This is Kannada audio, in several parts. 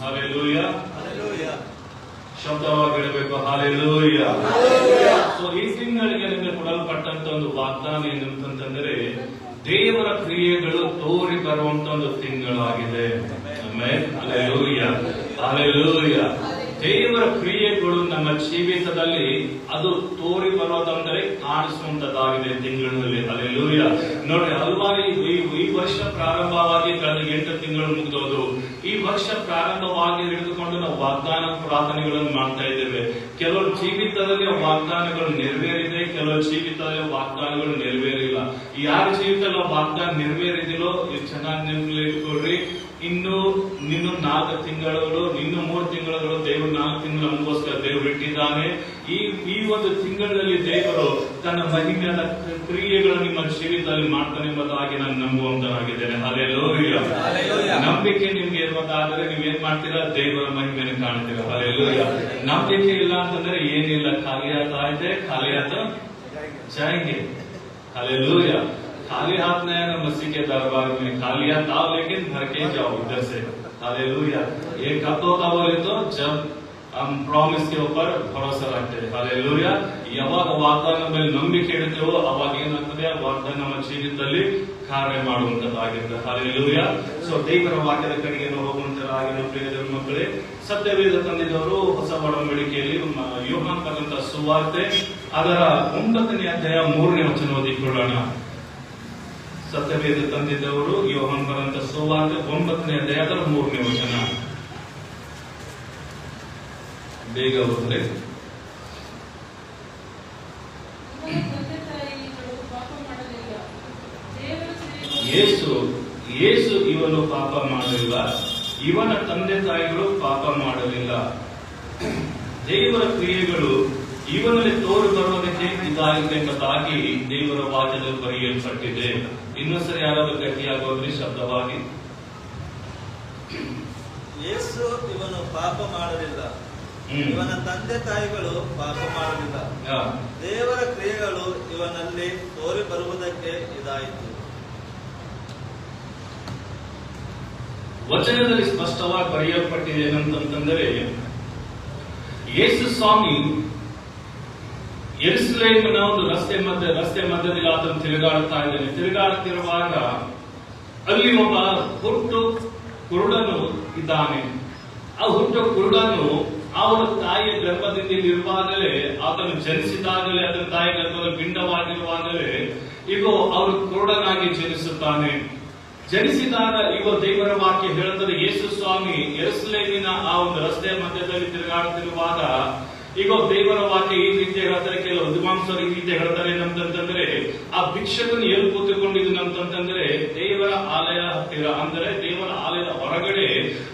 ಹಾಲೆಲೂಯಾ, ಶಬ್ದವಾಗಿ ಹೇಳಬೇಕು ಹಾಲೆಲೂಯಾ. ಸೊ ಈ ತಿಂಗಳಿಗೆ ನಿಮಗೆ ಕೊಡಲ್ಪಟ್ಟಂತ ಒಂದು ವಾಗ್ದಾನ ಏನಂತಂದ್ರೆ ದೇವರ ಕ್ರಿಯೆಗಳು ತೋರಿ ಬರುವಂತ ಒಂದು ತಿಂಗಳಾಗಿದೆ. Amen, hallelujah, hallelujah. ದೇವರ ಕ್ರಿಯೆಗಳು ನಮ್ಮ ಜೀವಿತದಲ್ಲಿ ಅದು ತೋರಿ ಬರೋದಂದ್ರೆ ಕಾಣಿಸುವಂತದ್ದಾಗಿದೆ ತಿಂಗಳಲ್ಲಿ. ಹಾಲೆಲೂಯಾ. ನೋಡಿ, ಹಲವಾರು ಈ ವರ್ಷ ಪ್ರಾರಂಭವಾಗಿ ಕಳೆದ 8 ತಿಂಗಳು ಮುಗಿದೋದು. ಈ ವರ್ಷ ಪ್ರಾರಂಭವಾಗಿ ಹಿಡಿದುಕೊಂಡು ನಾವು ವಾಗ್ದಾನ ಪ್ರಾರ್ಥನೆಗಳನ್ನು ಮಾಡ್ತಾ ಇದ್ದೇವೆ. ಕೆಲವು ಜೀವಿತದಲ್ಲಿ ವಾಗ್ದಾನಗಳು ನೆರವೇರಿದೆ, ಕೆಲವು ಜೀವಿತದಲ್ಲಿ ವಾಗ್ದಾನಗಳು ನೆರವೇರಿಲ್ಲ. ಯಾರ ಜೀವಿತದಲ್ಲಿ ವಾಗ್ದಾನ ನೆರವೇರಿದಿಲ್ಲೋ ಇದು ಚೆನ್ನಾಗಿ ನೆನಪಿಟ್ಕೊಳ್ರಿ. ಇನ್ನು 4 ತಿಂಗಳು, ಇನ್ನು 3 ತಿಂಗಳು, ದೇವರು 4 ತಿಂಗಳು ನಮಗೋಸ್ಕರ ದೇವರು ಇಟ್ಟಿದ್ದಾನೆ. ಈ ಒಂದು ತಿಂಗಳಲ್ಲಿ ದೇವರು ತನ್ನ ಮಹಿಮೆಯಾದ ಕ್ರಿಯೆಗಳನ್ನು ನಿಮ್ಮ ಜೀವಿತದಲ್ಲಿ ಮಾಡ್ತಾನೆ ಎಂಬುದಾಗಿ ನಾನು ನಂಬುವಂತನಾಗಿದ್ದೇನೆ. ಹಾಲೆಲೂಯಾ. ನಂಬಿಕೆ ನಿಮ್ಗೆ ಇರುವುದಾದರೆ ನೀವೇನ್ ಮಾಡ್ತೀರಾ? ದೇವರ ಮಹಿಮೆಯನ್ನು ಕಾಣ್ತೀರಾ. ಹಾಲೆಲೂಯಾ. ನಂಬಿಕೆ ಇಲ್ಲ ಅಂತಂದ್ರೆ ಏನಿಲ್ಲ, ಖಾಲಿ आता है, खाली आता जाएंगे. हालेलुया. खाली हाथ नहीं आना मसीह के दरबार में, खाली हाथ आओ लेकिन भर के जाओ इधर से. हालेलुया. ये कब होता बोले तो जब हम ಪ್ರಾಮಿಸ್ ಗೆ ऊपर ಭರವಸೆ ರಾಕ್ತೇವೆ. ಹಾಲೆಲೂಯಾ. ಯಾವಾಗ ವಾಗ್ದಾನ ಮೇಲೆ ನಂಬಿಕೆ ಇಡ್ತೇವೋ ಅವಾಗ ಏನಾಗ್ತದೆ? ಆ ವಾಗ್ದಾನ ನಮ್ಮ ಜೀವಿತದಲ್ಲಿ ಕಾರ್ಯ ಮಾಡುವಂತದ್ದಾಗಿರ್ತದೆ. ಹಾಲೆಲೂಯಾ. ಸೊ ದೇವರ ವಾಕ್ಯದ ಕಡೆಗೆ ನಾವು ಹೋಗುವಂತರಾಗಿ ಪ್ರಿಯ ಮಕ್ಕಳೇ, ಸತ್ಯವೇದ ತಂದಿದವರು ಹೊಸ ಒಡಂಬಡಿಕೆಯಲ್ಲಿ ಯೋಹಾನ್ ಬರೆದಂತ ಸುವಾರ್ತೆ ಅದರ 9ನೇ ಅಧ್ಯಾಯ 3ನೇ ವಚನ ಓದಿಕೊಳ್ಳೋಣ. ಸತ್ಯವೇದ ತಂದಿದ್ದವರು ಯೋಹಾನ್ ಬರೆದಂತ ಸುವಾರ್ತೆ 9ನೇ ಅಧ್ಯಾಯ ಅದರ 3ನೇ ವಚನ. ಬೇಗ ಹೋದ್ರೆ ಯೇಸು ಇವನು ಪಾಪ ಮಾಡಲಿಲ್ಲ, ಇವನ ತಂದೆ ತಾಯಿಗಳು ಪಾಪ ಮಾಡಲಿಲ್ಲ. ದೇವರ ಕ್ರಿಯೆಗಳು ಇವನಲ್ಲಿ ತೋರು ಬರುವುದಕ್ಕೆ ಇದಾಗಿದೆ ಎಂಬುದಾಗಿ ದೇವರ ವಾಕ್ಯದಲ್ಲಿ ಬರೆಯಲ್ಪಟ್ಟಿದೆ. ಇನ್ನೊಂದ್ಸರಿ ಯಾರಾದ್ರೂ ಗಟ್ಟಿಯಾಗೋದ್ರಿ ಶಬ್ದವಾಗಿ. ಯೇಸು ಇವನು ಪಾಪ ಮಾಡಲಿಲ್ಲ, ಇವನ ತಂದೆ ತಾಯಿಗಳು ಪಾಪ ಮಾಡಲಿಲ್ಲ. ದೇವರ ಕ್ರಿಯೆಗಳು ಇವನಲ್ಲಿ ತೋರಿ ಬರುವುದಕ್ಕೆ ಇದಾಯಿತು. ವಚನದಲ್ಲಿ ಸ್ಪಷ್ಟವಾಗಿ ಬರೆಯಲ್ಪಟ್ಟಿದೆ ಏನಂತಂದ್ರೆ, ಯೇಸು ಸ್ವಾಮಿ ಯೆರೂಸಲೇಮಿನ ಒಂದು ರಸ್ತೆ ಮಧ್ಯದಲ್ಲಿ ಆತನು ತಿರುಗಾಡುತ್ತಾ ಇದ್ದಾನೆ. ತಿರುಗಾಡುತ್ತಿರುವಾಗ ಅಲ್ಲಿ ಒಬ್ಬ ಹುಟ್ಟು ಕುರುಡನು ಇದ್ದಾನೆ. ಆ ಹುಟ್ಟು ಕುರುಡನು ಅವನ ತಾಯಿಯ ಗರ್ಭದಿಂದ ಇರುವಾಗಲೇ, ಆತನು ಜನಿಸಿದಾಗಲೇ, ಅದರ ತಾಯಿಯ ಗರ್ಭದಲ್ಲಿ ಪಿಂಡವಾಗಿರುವಾಗಲೇ ಈಗ ಅವನು ಕುರುಡನಾಗಿ ಜನಿಸುತ್ತಾನೆ. ಜನಿಸಿದಾಗ ಈಗ ದೇವರ ವಾಕ್ಯ ಹೇಳುತ್ತದೆ, ಯೇಸು ಸ್ವಾಮಿ ಯೆರೂಸಲೇಮಿನ ಆ ಒಂದು ರಸ್ತೆಯ ಮಧ್ಯದಲ್ಲಿ ತಿರುಗಾಡುತ್ತಿರುವಾಗ ಈಗ ದೇವರ ವಾಕ್ಯ ಈ ರೀತಿ ಹೇಳ್ತಾರೆ. ಕೆಲವು ವಿದ್ವಾಂಸರು ಈ ರೀತಿ ಹೇಳ್ತಾರೆ ಏನಂತಂದ್ರೆ, ಆ ಭಿಕ್ಷಕನು ಎಲ್ಲಿ ಕೂತುಕೊಂಡಿದ್ದನಂತಂದ್ರೆ ದೇವರ ಆಲಯ ಹತ್ತಿರ, ಅಂದ್ರೆ ದೇವರ ಆಲಯದ ಹೊರಗಡೆ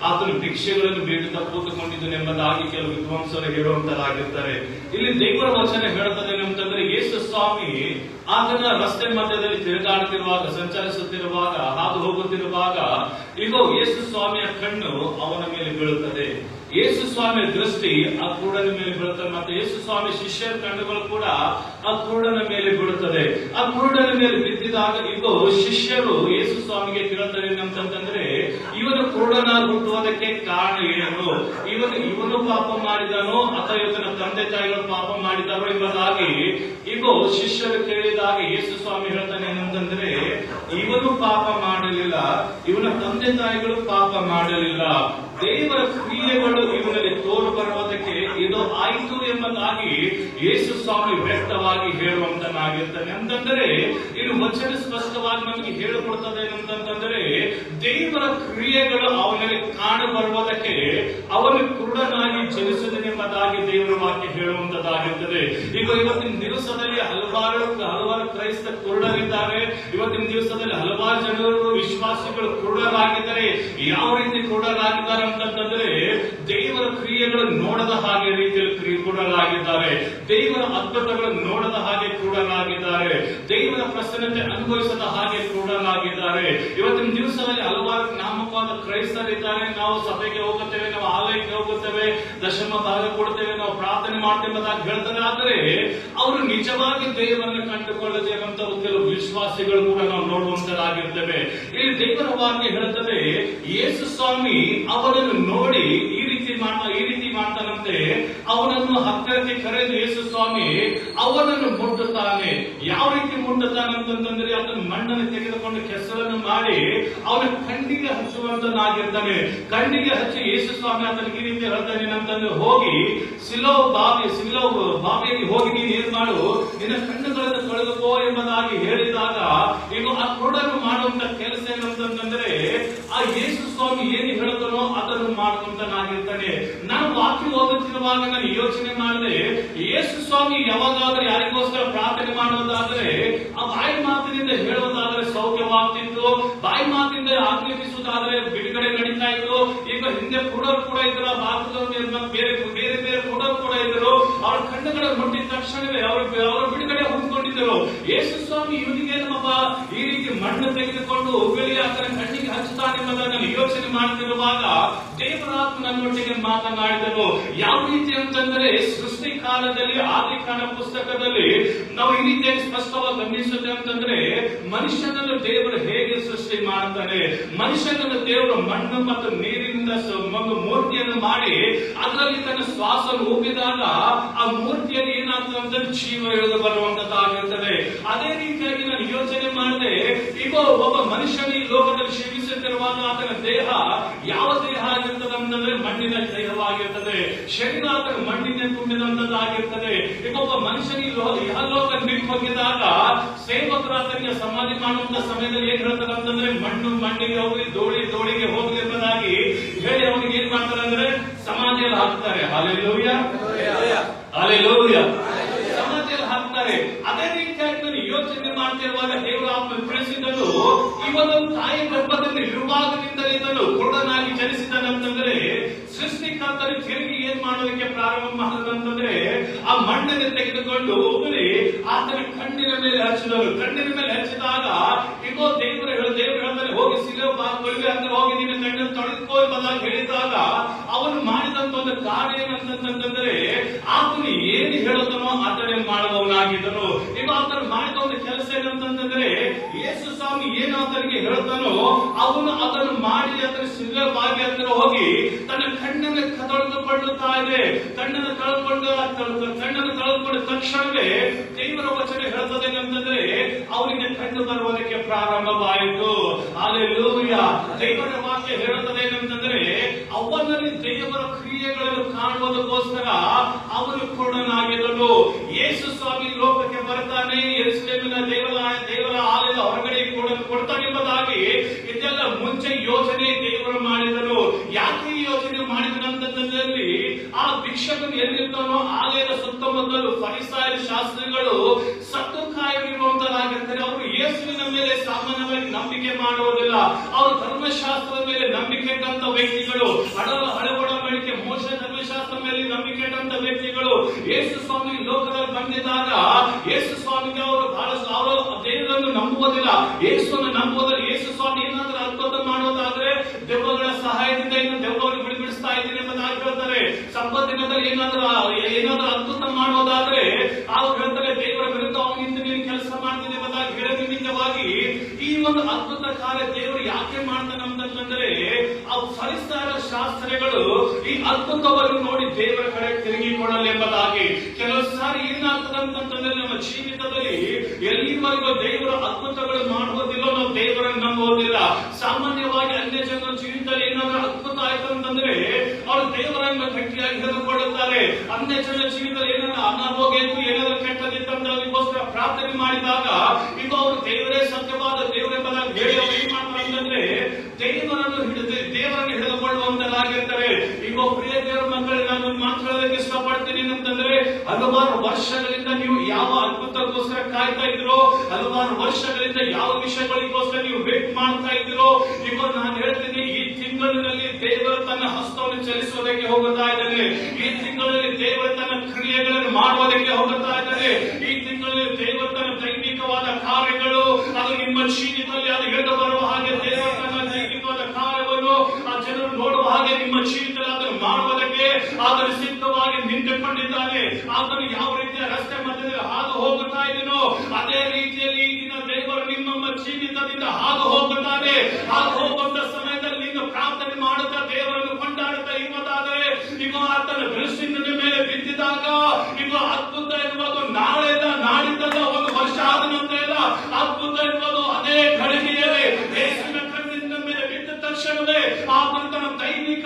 ಆತನು ಭಿಕ್ಷೆಗಳನ್ನು ಬೇಡುತ್ತಾ ಕೂತುಕೊಂಡಿದ್ದನೆಂಬುದಾಗಿ ಕೆಲವು ವಿದ್ವಾಂಸರು ಹೇಳುವಂತರಾಗಿರ್ತಾರೆ. ಇಲ್ಲಿ ದೇವರ ವಚನ ಹೇಳ್ತದೆ ಏನಂತಂದ್ರೆ, ಯೇಸು ಸ್ವಾಮಿ ಆತನ ರಸ್ತೆ ಮಧ್ಯದಲ್ಲಿ ತಿರುಗಾಡುತ್ತಿರುವಾಗ, ಸಂಚರಿಸುತ್ತಿರುವಾಗ, ಹಾದು ಹೋಗುತ್ತಿರುವಾಗ ಈಗ ಯೇಸು ಸ್ವಾಮಿಯ ಕಣ್ಣು ಅವನ ಮೇಲೆ ಬೀಳುತ್ತದೆ. ಯೇಸು ಸ್ವಾಮಿಯ ದೃಷ್ಟಿ ಆ ಕುರುಡನ ಮೇಲೆ ಬೀಳುತ್ತದೆ. ಮತ್ತೆ ಯೇಸು ಸ್ವಾಮಿ ಶಿಷ್ಯರ ಕಣ್ಣುಗಳು ಕೂಡ ಆ ಕುರುಡನ ಮೇಲೆ ಬೀಳುತ್ತದೆ. ಆ ಕುರುಡನ ಮೇಲೆ ಬಿದ್ದಿದಾಗ ಈಗ ಶಿಷ್ಯರು ಯೇಸು ಸ್ವಾಮಿಗೆ ಕೇಳ್ತಾರೆ ಏನಂತಂದ್ರೆ, ಇವನು ಕುರುಡನಾಗಿ ಹುಟ್ಟುವುದಕ್ಕೆ ಕಾರಣ ಏನು? ಇವನು ಪಾಪ ಮಾಡಿದನೋ ಅಥವಾ ಇವನ ತಂದೆ ತಾಯಿಗಳು ಪಾಪ ಮಾಡಿದಾರೋ ಎಂಬುದಾಗಿ ಈಗ ಶಿಷ್ಯರು ಕೇಳಿದಾಗ ಯೇಸು ಸ್ವಾಮಿ ಹೇಳ್ತಾನೆ ಏನಂತಂದ್ರೆ, ಇವನು ಪಾಪ ಮಾಡಲಿಲ್ಲ, ಇವನ ತಂದೆ ತಾಯಿಗಳು ಪಾಪ ಮಾಡಲಿಲ್ಲ, ದೇವರ ಕ್ರಿಯೆಗಳು ಇವನಲ್ಲಿ ತೋರು ಬರುವುದಕ್ಕೆ ಇದು ಆಯಿತು ಎಂಬುದಾಗಿ ಯೇಸು ಸ್ವಾಮಿ ವ್ಯಕ್ತವಾಗಿ ಹೇಳುವಂತನಾಗಿರ್ತಾನೆ. ಅಂತಂದ್ರೆ ಇದು ವಚನ ಸ್ಪಷ್ಟವಾಗಿ ನಮಗೆ ಹೇಳಿಕೊಡ್ತದೆ ಏನಂತಂದ್ರೆ, ದೇವರ ಕ್ರಿಯೆಗಳು ಅವನಲ್ಲಿ ಕಾಣ ಬರುವುದಕ್ಕೆ ಅವನು ಕುರುಡನಾಗಿ ಜನಿಸಿದನೆಂಬುದಾಗಿ ದೇವರ ವಾಕ್ಯ ಹೇಳುವಂತದ್ದಾಗಿರ್ತದೆ. ಈಗ ಇವತ್ತಿನ ದಿವಸದಲ್ಲಿ ಹಲವಾರು ಕ್ರೈಸ್ತ ಕುರುಡರಿದ್ದಾರೆ. ಇವತ್ತಿನ ದಿವಸದಲ್ಲಿ ಹಲವಾರು ಜನರು ವಿಶ್ವಾಸಿಗಳು ಕುರುಡರಾಗಿದ್ದಾರೆ. ಯಾವ ರೀತಿ ಕುರುಡರಾಗಿದ್ದಾರೆ ಅಂತಂದ್ರೆ, ದೇವರ ಕ್ರಿಯೆಗಳನ್ನು ನೋಡದ ಹಾಗೆ ರೀತಿಯಲ್ಲಿ ಕುರುಡರಾಗಿದ್ದಾರೆ. ದೇವರ ಅದ್ಭುತಗಳನ್ನು ನೋಡದ ಹಾಗೆ ಕುರುಡರಾಗಿದ್ದಾರೆ. ದೇವರ ಪ್ರಸನ್ನತೆ ಅನುಭವಿಸದ ಹಾಗೆ ಕುರುಡರಾಗಿದ್ದಾರೆ. ಇವತ್ತಿನ ದಿವಸದಲ್ಲಿ ಹಲವಾರು ನಾಮಕವಾದ ಕ್ರೈಸ್ತರಿದ್ದಾರೆ. ನಾವು ಸಭೆಗೆ ಹೋಗುತ್ತೇವೆ, ನಾವು ಆಲಯಕ್ಕೆ ಹೋಗುತ್ತೇವೆ, ದಶಮ ಭಾಗ ಕೊಡ್ತೇವೆ, ನಾವು ಪ್ರಾರ್ಥನೆ ಮಾಡ್ತೇವೆ ಎಂಬುದಾಗಿ ಹೇಳ್ತಾರೆ. ಆದರೆ ಅವರು ನಿಜವಾಗಿ ದೇವರನ್ನು ಕಂಡುಕೊಳ್ಳದೆ ಇರುವಂತಹ ಕೆಲವು ವಿಶ್ವಾಸಿಗಳು ಕೂಡ ನಾವು ನೋಡುವಂತರಾಗಿರ್ತೇವೆ. ಇಲ್ಲಿ ದೇವರ ವಾಕ್ಯ ಹೇಳುತ್ತದೆ, ಯೇಸು ಸ್ವಾಮಿ ಅವರನ್ನು ನೋಡಿ ಅವನನ್ನು ಹತ್ತಿರಕ್ಕೆ ಕರೆದು ಯೇಸು ಸ್ವಾಮಿ ಅವನನ್ನು ಮುಟ್ಟುತ್ತಾನೆ. ಯಾವ ರೀತಿ ಮುಟ್ಟುತ್ತಾನೆ ಅಂತಂದ್ರೆ ಅದನ್ನು ಮಣ್ಣನ್ನು ತೆಗೆದುಕೊಂಡು ಕೆಸರನ್ನು ಮಾಡಿ ಅವನ ಕಣ್ಣಿಗೆ ಹಚ್ಚುವಂತನಾಗಿರ್ತಾನೆ. ಕಣ್ಣಿಗೆ ಹಚ್ಚಿ ಯೇಸು ಸ್ವಾಮಿ ಅದನ್ನು ಈ ರೀತಿ ಹೇಳ್ತಾನೆ ಅಂತಂದ್ರೆ, ಹೋಗಿ ಸಿಲೋವ್ ಬಾವಿಯಲ್ಲಿ ಹೋಗಿ ನೀನು ಏನ್ ಮಾಡು, ನಿನ್ನ ಕಣ್ಣುಗಳನ್ನು ತೊಳೆದುಕೋ ಎಂಬುದಾಗಿ ಹೇಳಿದಾಗ ಈಗ ಆ ಕುರುಡನು ಮಾಡುವಂತ ಕೆಲಸ ಏನಂತಂದ್ರೆ ಆ ಯೇಸು ಸ್ವಾಮಿ ಏನು ಹೇಳ್ತಾನೋ ಅದನ್ನು ಮಾಡುವಂತನಾಗಿರ್ತಾನೆ. ನಾನು ವಾಕ್ಯ ಓದುತ್ತಿರುವಾಗ ನಾನು ಯೋಚನೆ ಮಾಡಿದೆ, ಯೇಸು ಸ್ವಾಮಿ ಯಾವಾಗಾದ್ರೂ ಯಾರಿಗೋಸ್ಕರ ಪ್ರಾರ್ಥನೆ ಮಾಡೋದಾದ್ರೆ ಆ ಬಾಯಿ ಮಾತಿನಿಂದ ಹೇಳುವುದಾದ್ರೆ ಸೌಖ್ಯವಾಗ್ತಿತ್ತು, ಬಾಯಿ ಮಾತಿನಿಂದ ಆಜ್ಞಾಪಿಸುವುದಾದ್ರೆ ಬಿಡುಗಡೆ ನಡೀತಾ ಇತ್ತು. ಈಗ ಹಿಂದೆ ಕುರುಡರು ಕೂಡ ಇದ್ರು, ಭಾರತದಲ್ಲಿ ಬೇರೆ ಬೇರೆ ಬೇರೆ ಕುರುಡರು ಕೂಡ ಇದ್ದರು. ಅವ್ರ ಕಣ್ಣುಗಳ ಮುಟ್ಟಿದ ತಕ್ಷಣವೇ ಅವರು ಬಿಡುಗಡೆ ಹೊಂದ್ಕೊಂಡಿದ್ದರು. ಯೇಸು ಸ್ವಾಮಿ ಇವನಿಗೆ ನಮ್ಮಪ್ಪ ಈ ರೀತಿ ಮಣ್ಣು ತೆಗೆದುಕೊಂಡು ಉಗುಳಿ ಆತನ ಕಣ್ಣಿಗೆ ಹಚ್ಚುತ್ತಾನೆ ಎಂಬುದನ್ನು ಯೋಚನೆ ಮಾಡುತ್ತಿರುವಾಗ ದೇವರಾತ್ಮ ನನ್ನೊಟ್ಟಿಗೆ ಮಾತನಾಡಿದನು. ಯಾವ ರೀತಿ ಅಂತಂದ್ರೆ ಸೃಷ್ಟಿ ಕಾಲದಲ್ಲಿ ಆದಿಕಾಂಡ ಪುಸ್ತಕದಲ್ಲಿ ನಾವು ಈ ರೀತಿಯಾಗಿ ಸ್ಪಷ್ಟವಾಗಿ ಗಮನಿಸುತ್ತೇವೆ ಅಂತಂದ್ರೆ ಮನುಷ್ಯನನ್ನು ದೇವರು ಹೇಗೆ ಸೃಷ್ಟಿ ಮಾಡ್ತಾನೆ. ಮನುಷ್ಯನನ್ನು ದೇವರು ಮಣ್ಣು ಮತ್ತು ನೀರಿನಿಂದ ಒಂದು ಮೂರ್ತಿಯನ್ನು ಮಾಡಿ ಅದರಲ್ಲಿ ತನ್ನ ಶ್ವಾಸ ಊಪಿದಾಗ ಆ ಮೂರ್ತಿಯಲ್ಲಿ ಏನಾಗ್ತದೆ ಅಂತ ಜೀವ ಇಳಿದು ಬರುವಂತದ್ದಾಗಿರ್ತದೆ. ಅದೇ ರೀತಿಯಾಗಿ ನಾನು ಯೋಚನೆ ಮಾಡಿದೆ, ಈಗ ಒಬ್ಬ ಮನುಷ್ಯನ ಈ ಲೋಕದಲ್ಲಿ ಜೀವಿಸುತ್ತಿರುವಾಗ ಆತನ ದೇಹ ಯಾವ ದೇಹ ಆಗಿರ್ತದೆ ಅಂತಂದ್ರೆ ಮಣ್ಣಿನ ದೇಹವಾಗಿರ್ತದೆ. ಶರೀರ ಆತನ ಮಣ್ಣಿನ ತುಂಬಿದಂತದ್ದಾಗಿರ್ತದೆ. ಈಗ ಒಬ್ಬ ಮನುಷ್ಯನ ಇಹಲೋಕ ಬಿಟ್ಟು ಹೋಗಿದಾಗ ಸೇವಕರು ಆತನಿಗೆ ಸಮಾಧಿ ಮಾಡುವಂತ ಸಮಯದಲ್ಲಿ ಏನ್ ಹೇಳ್ತಾರೆ ಅಂತಂದ್ರೆ, ಮಣ್ಣಿಗೆ ಹೋಗಿ ಧೂಳಿಗೆ ಹೋಗ್ಲಿ ಎಂಬುದಾಗಿ ಹೇಳಿ ಅವನಿಗೆ ಏನ್ ಮಾಡ್ತಾರೆ ಅಂದ್ರೆ ಸಮಾಧಿಯಲ್ಲಿ ಹಾಕ್ತಾರೆ. ಹಲ್ಲೆಲೂಯಾ, ಹಲ್ಲೆಲೂಯಾ, ಸಮಾಧಿಯಲ್ಲಿ ಹಾಕ್ತಾರೆ. ಅದೇ ರೀತಿಯಾಗಿ ನಾನು ಯೋಚನೆ ಮಾಡ್ತಿರುವಾಗ ದೇವರ ಆತ್ಮ ತಿಳಿಸಿದನು, ಇವನು ತಾಯಿ ಗರ್ಭದಲ್ಲಿ ಇರುವಾಗದಿಂದಲೇ ಇದನ್ನು ಕುರುಡನಾಗಿ ಜನಿಸಿದನಂತಂದ್ರೆ ಸೃಷ್ಟಿಕರ್ತರು ತಿರುಗಿ ಏನ್ ಮಾಡೋದಕ್ಕೆ ಪ್ರಾರಂಭ ಮಾಡಿದಂತಂದ್ರೆ ಆ ಮಣ್ಣನ್ನು ತೆಗೆದುಕೊಂಡು ಉಗುಳಿ ಆತನ ಕಣ್ಣಿನ ಮೇಲೆ ಹಚ್ಚಿದವರು. ಕಣ್ಣಿನ ಮೇಲೆ ಹಚ್ಚಿದಾಗ ಈಗ ದೇವರು ಹೇಳ್ತಾರೆ, ಹೋಗಿ ಸಿಲೋ ಬಾಗಿಲಿಗೆ ಅಂದ್ರೆ ಹೋಗಿ ನಿನ್ನ ಕಣ್ಣನ್ನು ತೊಳೆದುಕೋ ಎಂಬುದಾಗಿ ಹೇಳಿದಾಗ ಅವನು ಮಾಡಿದಂತ ಒಂದು ಕಾರ್ಯ ಏನಂತಂದ್ರೆ ಆತನು ಏನು ಹೇಳುತ್ತಾನೋ ಅದನ್ನೇ ಮಾಡುವವನಾಗಿದ್ದನು. ಈಗ ಆತನು ಮಾಡಿದ ಒಂದು ಕೆಲಸ ಏನಂತಂದ್ರೆ ಯೇಸು ಸ್ವಾಮಿ ಏನು ಆತನಿಗೆ ಹೇಳ್ತಾನೋ ಅವನು ಅದನ್ನು ಮಾಡಿ ಅದರ ಸಿಲೋ ಬಾಗಿ ಹತ್ತಿರ ಹೋಗಿ ತನ್ನ ಕಣ್ಣನ್ನು ತೊಳೆದುಕೊಳ್ಳುತ್ತಾ ಇದೆ. ಕಣ್ಣನ್ನು ಕಳೆದುಕೊಂಡ ತಕ್ಷಣವೇ ದೇವರ ವಚನ ಹೇಳ್ತದೆ ಅಂತಂದ್ರೆ ಅವನಿಗೆ ಕಣ್ಣು ಬರುವುದಕ್ಕೆ ಪ್ರಾರಂಭವಾಯಿತು. ಹಲ್ಲೆಲೂಯಾ. ದೇವರ ವಾಕ್ಯ ಹೇಳುತ್ತದೆ ಏನಂತಂದ್ರೆ ಅವನಲ್ಲಿ ದೇವರ ಕ್ರಿಯೆಗಳನ್ನು ಕಾಣುವುದಕ್ಕೋಸ್ಕರ ಅವನು ಕುರುಡನಾಗಿದ್ದನು. ಯೇಸು ಸ್ವಾಮಿ ಲೋಕಕ್ಕೆ ಬರ್ತಾನೆ, ಯೆರೂಸಲೇಮಿನ ದೇವರ ಆಲಯದ ಹೊರಗಡೆ ಕೊಡ್ತಾನೆ ಎಂಬುದಾಗಿ ಇದೆಲ್ಲ ಮುಂಚೆ ಯೋಚನೆ ದೇವರು ಮಾಡಿದರು. ಯಾಕೆ ಈ ಯೋಚನೆ ಮಾಡಿದನಂತಂದಲ್ಲಿ ಆ ಭಿಕ್ಷಕನು ಎಲ್ಲಿರ್ತಾನೋ ಆಲಯದ ಸುತ್ತಮುತ್ತಲು ಫರಿಸಾಯರು ಶಾಸ್ತ್ರಿಗಳು ಸದ್ದುಕಾಯರಿರುವಂತರಾಗಿರ್ತಾರೆ. ಅವರು ಯೇಸುವಿನ ಮೇಲೆ ಸಾಮಾನ್ಯವಾಗಿ ನಂಬಿಕೆ ಮಾಡುವುದಿಲ್ಲ. ಅವರು ಧರ್ಮಶಾಸ್ತ್ರದ ಮೇಲೆ ನಂಬಿಕೆ ಇಟ್ಟಂತ ವ್ಯಕ್ತಿಗಳು, ಹಳೆ ಒಡಂಬಡಿಕೆ ಮೋಶೆ ಧರ್ಮಶಾಸ್ತ್ರದ ಮೇಲೆ ನಂಬಿಕೆ ಇಟ್ಟಂತ ವ್ಯಕ್ತಿಗಳು. ಯೇಸು ಸ್ವಾಮಿ ಲೋಕದಲ್ಲಿ ಬಂದಿದ್ದಾಗ ಯೇಸು ಸ್ವಾಮಿಗೆ ಅವರು ದೇವರನ್ನು ನಂಬುವುದಿಲ್ಲ, ಯೇಸುವನ್ನು ನಂಬುವುದಿಲ್ಲ. ಯೇಸು ಸ್ವಾಮಿ ಏನಾದ್ರೂ ಅದ್ಭುತ ಮಾಡೋದಾದ್ರೆ ದೆವ್ವಗಳ ಸಹಾಯದಿಂದ ಇನ್ನು ದೆವ್ವವನ್ನು ಬಿಡಿಸ್ತಾ ಇದ್ದೀನಿ ಎಂಬುದಾಗಿ ಹೇಳ್ತಾರೆ. ಸಂಪತ್ತಿನದಲ್ಲಿ ಏನಾದ್ರೂ ಅದ್ಭುತ ಮಾಡೋದಾದ್ರೆ ಅವ್ರು ಹೇಳ್ತಾರೆ ದೇವರ ವಿರುದ್ಧ ಅವನಿಂದ ನೀನು ಕೆಲಸ ಮಾಡ್ತೀನಿ ಎಂಬುದಾಗಿ ಹೇಳ ನಿಮಿತ್ತವಾಗಿ ಈ ಒಂದು ಅದ್ಭುತ ಕಾರ್ಯ ದೇವರು ಯಾಕೆ ಮಾಡ್ತಾನೆ ಅಂತಂದ್ರೆ ಆ ಫರಿಸಾಯರ ಶಾಸ್ತ್ರಿಗಳು ಈ ಅದ್ಭುತವನ್ನು ನೋಡಿ ದೇವರ ಕಡೆ ತಿರುಗಿಕೊಳ್ಳಲಿ ಎಂಬುದಾಗಿ. ಕೆಲವು ಸಾರಿ ಏನಾಗ್ತದೆ ಅಂತಂದ್ರೆ ನಮ್ಮ ಜೀವಿತದಲ್ಲಿ ಎಲ್ಲಿವರೆಗೂ ದೇವರ ಅದ್ಭುತಗಳು ಮಾಡುವುದಿಲ್ಲ ನಾವು ದೇವರನ್ನು ನಂಬುವುದಿಲ್ಲ. ಸಾಮಾನ್ಯವಾಗಿ ಅನ್ಯ ಜನರ ಜೀವಿತದಲ್ಲಿ ಏನಾದ್ರೂ ಅದ್ಭುತ ಆಯ್ತು ಅಂತಂದ್ರೆ ಅವರು ದೇವರನ್ನು ಗಟ್ಟಿಯಾಗಿ ಹಿಡಿದುಕೊಳ್ಳುತ್ತಾರೆ. ಅನ್ಯ ಜನರ ಜೀವಿತದಲ್ಲಿ ಏನಾದ್ರೂ ಅನಾರೋಗ್ಯ ಇತ್ತು, ಏನಾದ್ರೂ ಕೆಟ್ಟದಿತ್ತು ಅಂತ ಅದಕ್ಕೋಸ್ಕರ ಪ್ರಾರ್ಥನೆ ಮಾಡಿದಾಗ ಈಗ ಅವರು ದೇವರೇ ಸತ್ಯವಾದ ದೇವರೆಂಬುದಾಗಿ ಹೇಳಿ ಅವರು ಏನ್ ಮಾಡ್ತಾರೆ ಅಂತಂದ್ರೆ ದೇವರನ್ನು ಹಿಡಿದುಕೊಳ್ಳುವಂತಲಾಗಿರ್ತಾರೆ. ಈಗ ಪ್ರಿಯ ದೇವರ ಮಕ್ಕಳೇ, ನಾನು ಮಾತಾಡೋದಕ್ಕೆ ಇಷ್ಟಪಡ್ತೀನಿ ಅಂತಂದ್ರೆ ಹಲವಾರು ವರ್ಷಗಳಿಂದ ನೀವು ಯಾವ ಅದ್ಭುತಕ್ಕೋಸ್ಕರ ಕಾಯ್ತಾ ಇದ್ರೋ, ಹಲವಾರು ವರ್ಷಗಳಿಂದ ಯಾವ ವಿಷಯಗಳಿಗೋಸ್ಕರ ನೀವು ವೇಟ್ ಮಾಡ್ತಾ ಇದ್ದೀರೋ, ಈಗ ನಾನು ಹೇಳ್ತೀನಿ ಈ ತಿಂಗಳಿನಲ್ಲಿ ದೇವರು ತನ್ನ ಹಸ್ತವನ್ನು ಚಲಿಸುವುದಕ್ಕೆ ಹೋಗುತ್ತಾ ಇದ್ದಾನೆ. ಈ ತಿಂಗಳಲ್ಲಿ ದೇವರು ತನ್ನ ಕ್ರಿಯೆಗಳನ್ನು ಮಾಡುವುದಕ್ಕೆ ಹೋಗುತ್ತಾ ಇದ್ದಾನೆ. ಈ ತಿಂಗಳಲ್ಲಿ ದೇವರು ತನ್ನ ದೈವಿಕವಾದ ಕಾರ್ಯಗಳು ಅದು ನಿಮ್ಮ ಜೀವಿತದಲ್ಲಿ ಅದು ಹಿಡಿದು ಬರುವ ಹಾಗೆ ದೇವರು ತನ್ನ ದೈವಿಕವಾದ ಕಾರ್ಯವನ್ನು ಆ ಜನರು ನೋಡುವ ಹಾಗೆ ನಿಮ್ಮ ಜೀವಿತದಲ್ಲಿ ಅದನ್ನು ಮಾಡುವುದಕ್ಕೆ ಆತನು ಸಿದ್ಧವಾಗಿ ನಿಂತುಕೊಂಡಿದ್ದಾನೆ. ಆತನು ಯಾವ ರೀತಿಯ ರಸ್ತೆ ಮಧ್ಯದಲ್ಲಿ ಹಾದು ಹೋಗುತ್ತಾ ಇದೀನೋ ಅದೇ ರೀತಿಯಲ್ಲಿ ಈ ದಿನ ದೇವರು ನಿಮ್ಮ ಜೀವಿತದಿಂದ ಹಾದು ಹೋಗುತ್ತಾನೆ. ಹಾದು ಹೋಗುವಂತ ಸಮಯದಲ್ಲಿ ನೀನು ಪ್ರಾರ್ಥನೆ ಮಾಡುತ್ತಾ ದೇವರನ್ನು ಕೊಂಡಾಡುತ್ತಾ ಇರುವುದಾದರೆ ಈಗ ಆತನ ದೃಷ್ಟಿ ಮೇಲೆ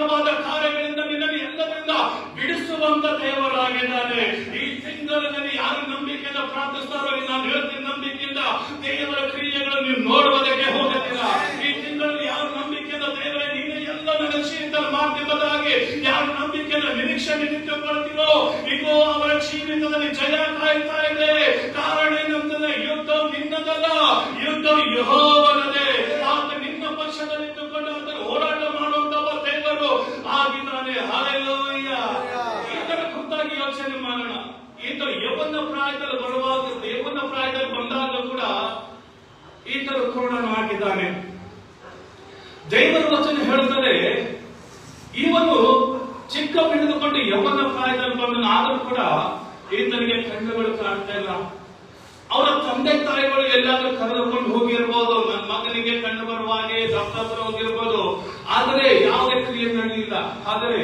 ಮಾನಸಿಕವಾದ ಕಾರ್ಯಗಳಿಂದ ನಿನ್ನನ್ನು ಎಲ್ಲದರಿಂದ ಬಿಡಿಸುವಂತ ದೇವರಾಗಿದ್ದಾನೆ. ಈ ತಿಂಗಳಲ್ಲಿ ಯಾರು ನಂಬಿಕೆಯಿಂದ ಪ್ರಾರ್ಥಿಸ್ತಾರೋ, ನಾನು ಹೇಳ್ತೀನಿ, ನಂಬಿಕೆಯಿಂದ ದೇವರ ಕ್ರಿಯೆಗಳನ್ನು ನೀವು ನೋಡುವುದಕ್ಕೆ ಹೋಗುತ್ತಿಲ್ಲ. ಈ ತಿಂಗಳಲ್ಲಿ ಯಾರು ನಂಬಿಕೆಯಿಂದ ದೇವರೇ ನೀನು ಎಲ್ಲ ನನ್ನ ಜೀವಿತ ಮಾಧ್ಯಮದಾಗಿ ಯಾರು ನಂಬಿಕೆಯಿಂದ ನಿರೀಕ್ಷೆಗೆ ನಿಂತುಕೊಳ್ತೀರೋ, ಇಗೋ ಅವರ ಜೀವಿತದಲ್ಲಿ ಜಯ ಕಾಯ್ತಾ ಇದೆ. ಕಾರಣ ಏನಂತಂದ್ರೆ ಯುದ್ಧ ನಿನ್ನದಲ್ಲ, ಯುದ್ಧ ಯೆಹೋವನದೇ. ಆತ ನಿನ್ನ ಪಕ್ಷದಲ್ಲಿ ಇಟ್ಟುಕೊಂಡು ಆತನ ಹೋರಾಟ ಮಾಡುವಂತವ ದೇವರು ಆಗಿದ್ದಾನೆ. ಹಲ್ಲೆಲೂಯಾ. ಇದರ ಕುರಿತಾಗಿ ಯೋಚನೆ ಮಾಡೋಣ. ಈತ ಯೌವನ ಪ್ರಾಯದಲ್ಲಿ ಬರುವಾಗ, ಯೌವನ ಪ್ರಾಯದಲ್ಲಿ ಬಂದಾಗ ಕೂಡ ಈತನ ಕ್ರೋಢನು ಆಗಿದ್ದಾನೆ. ದೇವರ ವಚನ ಹೇಳುತ್ತದೆ, ಇವನು ಚಿಕ್ಕ ಹಿಡಿದುಕೊಂಡು ಯೌವನ ಪ್ರಾಯದಲ್ಲಿ ಬಂದನು, ಆದರೂ ಕೂಡ ಈತನಿಗೆ ಕಣ್ಣುಗಳು ಕಾಣ್ತಾ ಇಲ್ಲ. ಅವರ ತಂದೆ ತಾಯಿಗಳು ಎಲ್ಲಾದ್ರೂ ಕರೆದುಕೊಂಡು ಹೋಗಿರ್ಬೋದು, ನನ್ನ ಮಗನಿಗೆ ಕಣ್ಣು ಬರುವಾಗೆ ಡಾಕ್ಟರ್ ಹತ್ರ ಹೋಗಿರ್ಬೋದು, ಆದರೆ ಯಾವುದೇ ಕ್ರಿಯೆ ನಡೆಯಲಿಲ್ಲ. ಆದರೆ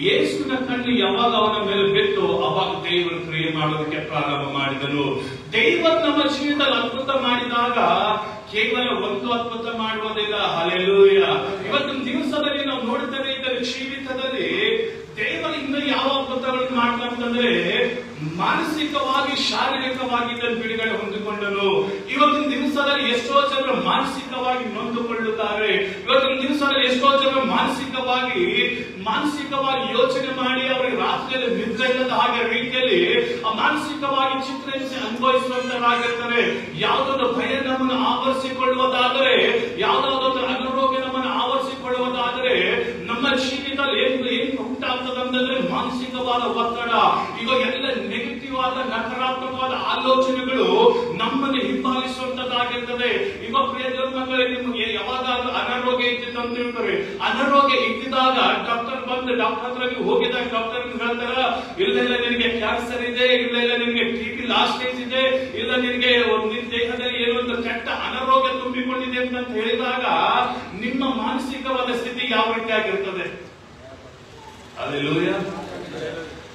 ಯೇಸುವಿನ ಕಣ್ಣು ಯಾವಾಗ ಅವನ ಮೇಲೆ ಬಿತ್ತು, ಅವಾಗ ದೇವರು ಕ್ರಿಯೆ ಮಾಡೋದಕ್ಕೆ ಪ್ರಾರಂಭ ಮಾಡಿದನು. ದೇವರು ನಮ್ಮ ಜೀವಿತದಲ್ಲಿ ಅದ್ಭುತ ಮಾಡಿದಾಗ ಕೇವಲ ಒಂದು ಅದ್ಭುತ ಮಾಡುವುದಿಲ್ಲ. ಹಲ್ಲೆಲೂಯಾ. ಇವತ್ತಿನ ದಿವಸದಲ್ಲಿ ನಾವು ನೋಡುತ್ತೇವೆ, ಇದರ ಜೀವಿತದಲ್ಲಿ ದೇವರು ಇನ್ನು ಯಾವ ಅದ್ಭುತಗಳನ್ನು ಮಾಡ್ತಂತಂದ್ರೆ ಮಾನಸಿಕವಾಗಿ ಶಾರೀರಿಕವಾಗಿ ಇದನ್ನು ಬಿಡುಗಡೆ ಹೊಂದಿಕೊಂಡನು. ಇವತ್ತಿನ ದಿವಸದಲ್ಲಿ ಎಷ್ಟೋ ಜನರು ಮಾನಸಿಕವಾಗಿ ನೊಂದುಕೊಳ್ಳುತ್ತಾರೆ. ಇವತ್ತಿನ ದಿವಸದಲ್ಲಿ ಎಷ್ಟೋ ಜನರು ಮಾನಸಿಕವಾಗಿ ಯೋಚನೆ ಮಾಡಿ ಅವರಿಗೆ ರಾತ್ರಿಯಲ್ಲಿ ನಿದ್ರೆ ಇಲ್ಲದ ಹಾಗೆ ರೀತಿಯಲ್ಲಿ ಮಾನಸಿಕವಾಗಿ ಚಿತ್ರಹಿಂಸೆ ಅನುಭವಿಸುವಂತರಾಗಿರ್ತಾರೆ. ಯಾವುದೊಂದು ಭಯ ನಮ್ಮನ್ನು ಆವರಿಸಿಕೊಳ್ಳುವುದಾದರೆ, ಯಾವುದಾದ್ರೂ ಅನಾರೋಗ್ಯ ನಮ್ಮನ್ನು ಆವರಿಸಿಕೊಳ್ಳುವುದಾದರೆ, ನಮ್ಮ ಜೀವಿತದಲ್ಲಿ ಏನು ಉಂಟಾಗ್ತದಂತಂದ್ರೆ ಮಾನಸಿಕವಾದ ಒತ್ತಡ. ಈಗ ಎಲ್ಲ ನೆಗೆಟಿವ್ ಆದ ನಕಾರಾತ್ಮಕವಾದ ಆಲೋಚನೆಗಳು ನಮ್ಮನ್ನು ಹಿಂಬಾಲಿಸುವಂತದ್ದಾಗಿರ್ತದೆ. ಈಗ ಪ್ರಿಯ ಮಕ್ಕಳೇ, ನಿಮಗೆ ಯಾವಾಗ ಅನಾರೋಗ್ಯ ಇದ್ದಿತ್ತು ಅಂತ ಹೇಳ್ತಾರೆ. ಅನಾರೋಗ್ಯ ಇದ್ದಿದಾಗ ಡಾಕ್ಟರ್ ಬಂದು ಡಾಕ್ಟರ್ ಹತ್ರ ನೀವು ಹೋಗಿದಾಗ ಡಾಕ್ಟರ್ ಹೇಳ್ತಾರ, ಇಲ್ಲ ನಿನಗೆ ಕ್ಯಾನ್ಸರ್ ಇದೆ, ಇಲ್ಲ ನಿನಗೆ TB ಲಾಸ್ಟ್ ಸ್ಟೇಜ್ ಇದೆ, ಇಲ್ಲ ನಿನಗೆ ನಿನ್ನ ದೇಹದಲ್ಲಿ ಏನೋ ಒಂದು ಕೆಟ್ಟ ಅನಾರೋಗ್ಯ ತುಂಬಿಕೊಂಡಿದೆ ಅಂತ ಹೇಳಿದಾಗ ನಿಮ್ಮ ಮಾನಸಿಕವಾದ ಸ್ಥಿತಿ ಯಾವ ರೀತಿ ಆಗಿರ್ತದೆ? ಹಲ್ಲೆಲೂಯಾ.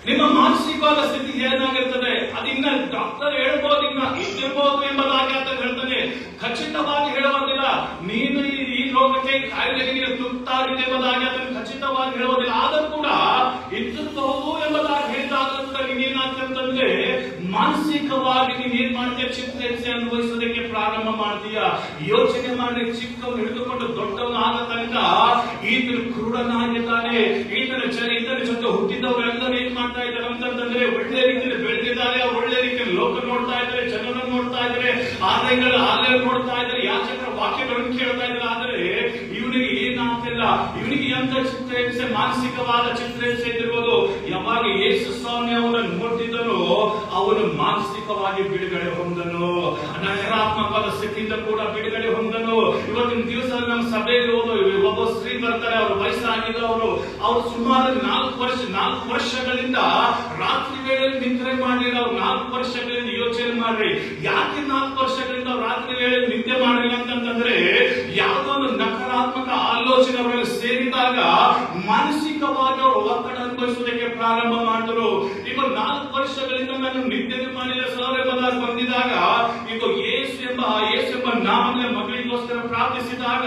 ನಿಮ್ಮ ಮಾನಸಿಕವಾದ ಸ್ಥಿತಿ ಏನಾಗಿರ್ತದೆ? ಅದಿನ್ನ ಡಾಕ್ಟರ್ ಹೇಳ್ಬೋದು, ಇನ್ನ ಇದ್ದಿರ್ಬೋದು ಎಂಬುದಾಗಿ ಅಂತ ಹೇಳ್ತಾನೆ. ಖಚಿತವಾಗಿ ಹೇಳುವುದಿಲ್ಲ. ನೀನು ಈ ರೋಗಕ್ಕೆ ಕಾಯಿಲೆಗೆ ನೀನು ತುತ್ತಾಗಿದೆ ಎಂಬುದಾಗಿ ಅದನ್ನು ಖಚಿತವಾಗಿ ಹೇಳುವುದಿಲ್ಲ. ಆದರೂ ಕೂಡ ಇದ್ದಿರಬಹುದು ಎಂಬುದಾಗಿ ಹೇಳಿದಾಗ ಕೂಡ ನೀನೇನಾಗ್ತಂತಂದ್ರೆ ಮಾನಸಿಕವಾಗಿ ನೀನ್ ಏನ್ ಮಾಡ್ತೀಯ? ಚಿತ್ರಹಿಂಸೆ ಅನುಭವಿಸೋದಕ್ಕೆ ಪ್ರಾರಂಭ ಮಾಡ್ತೀಯ. ಯೋಚನೆ ಮಾಡಿ ಚಿಕ್ಕವನು ಹಿಡಿದುಕೊಂಡು ದೊಡ್ಡವನು ಆದ ತನಕ ಈತನು ಕುರುಡನಾಗಿದ್ದಾನೆ. ಈತನ ಜೊತೆ ಹುಟ್ಟಿದವರೆಲ್ಲರೂ ಏನ್ ಮಾಡ್ತಾ ಇದ್ದಾರೆ ಅಂತಂದ್ರೆ ಒಳ್ಳೆ ರೀತಿಯಲ್ಲಿ ಬೆಳೆದಿದ್ದಾರೆ. ಅವ್ರು ಒಳ್ಳೆ ರೀತಿಯಲ್ಲಿ ಲೋಕ ನೋಡ್ತಾ ಇದ್ದಾರೆ, ಜನರನ್ನು ನೋಡ್ತಾ ಇದ್ದಾರೆ, ಆಲಯ ನೋಡ್ತಾ ಇದ್ದಾರೆ, ಯಾಚಕರ ವಾಕ್ಯಗಳನ್ನು ಕೇಳ್ತಾ ಇದ್ದಾರೆ. ಆದರೆ ಇವನಿಗೆ ಏನಾಗ್ತಿಲ್ಲ. ಇವನಿಗೆ ಎಂತ ಚಿತ್ರಹಿಂಸೆ, ಮಾನಸಿಕವಾದ ಚಿತ್ರಹಿಂಸೆ ಇದಿರ್ಬೋದು. ಯಾವಾಗ ಯೇಸು ಸ್ವಾಮಿ ಅವನನ್ನು ನೋಡ್ತಿದ್ದನೋ ಅವನು ಮಾನಸಿಕವಾಗಿ ಬಿಡುಗಡೆ ಹೊಂದನು. ನಕಾರಾತ್ಮಕವಾದ ಸ್ಥಿತಿಯಿಂದ ಕೂಡ ಬಿಡುಗಡೆ ಹೊಂದನು. ಇವತ್ತಿನ ದಿವಸ ನಮ್ಮ ಸಭೆಯಲ್ಲಿ ಒಬ್ಬ ಸ್ತ್ರೀ ಬರ್ತಾರೆ, ಅವರು ವಯಸ್ಸಾಗಿದ್ದವರು. ಅವರು ಸುಮಾರು 4 ವರ್ಷಗಳಿಂದ ರಾತ್ರಿ ವೇಳೆಯಲ್ಲಿ ನಿದ್ರೆ ಮಾಡಲಿಲ್ಲ. ಅವ್ರು 4 ವರ್ಷಗಳಿಂದ ಯೋಚನೆ ಮಾಡ್ರಿ, ಯಾಕೆ 4 ವರ್ಷಗಳಿಂದ ರಾತ್ರಿ ವೇಳೆಯಲ್ಲಿ ನಿದ್ದೆ ಮಾಡಲಿಲ್ಲ ಅಂತಂದ್ರೆ ಯಾವುದೋ ಒಂದು ನಕಾರಾತ್ಮಕ ಆಲೋಚನೆ ಅವರಲ್ಲಿ ಸೇರಿದಾಗ ಮಾನಸಿಕವಾಗಿ ಅವರು ಒತ್ತಡ ಅನುಭವಿಸುವುದಕ್ಕೆ ಪ್ರಾರಂಭ ಮಾಡಿದ್ರು. ಈಗ 4 ವರ್ಷಗಳಿಂದ ನಾನು ನಿದ್ದೆ ಮಾಡಿದ ಸೌರಭದಲ್ಲಿ ಬಂದಿದಾಗ ಈಗ ಯೇಸು ಎಂಬ ನಾಮದ ಮಗಳಿಗೋಸ್ಕರ ಪ್ರಾರ್ಥಿಸಿದಾಗ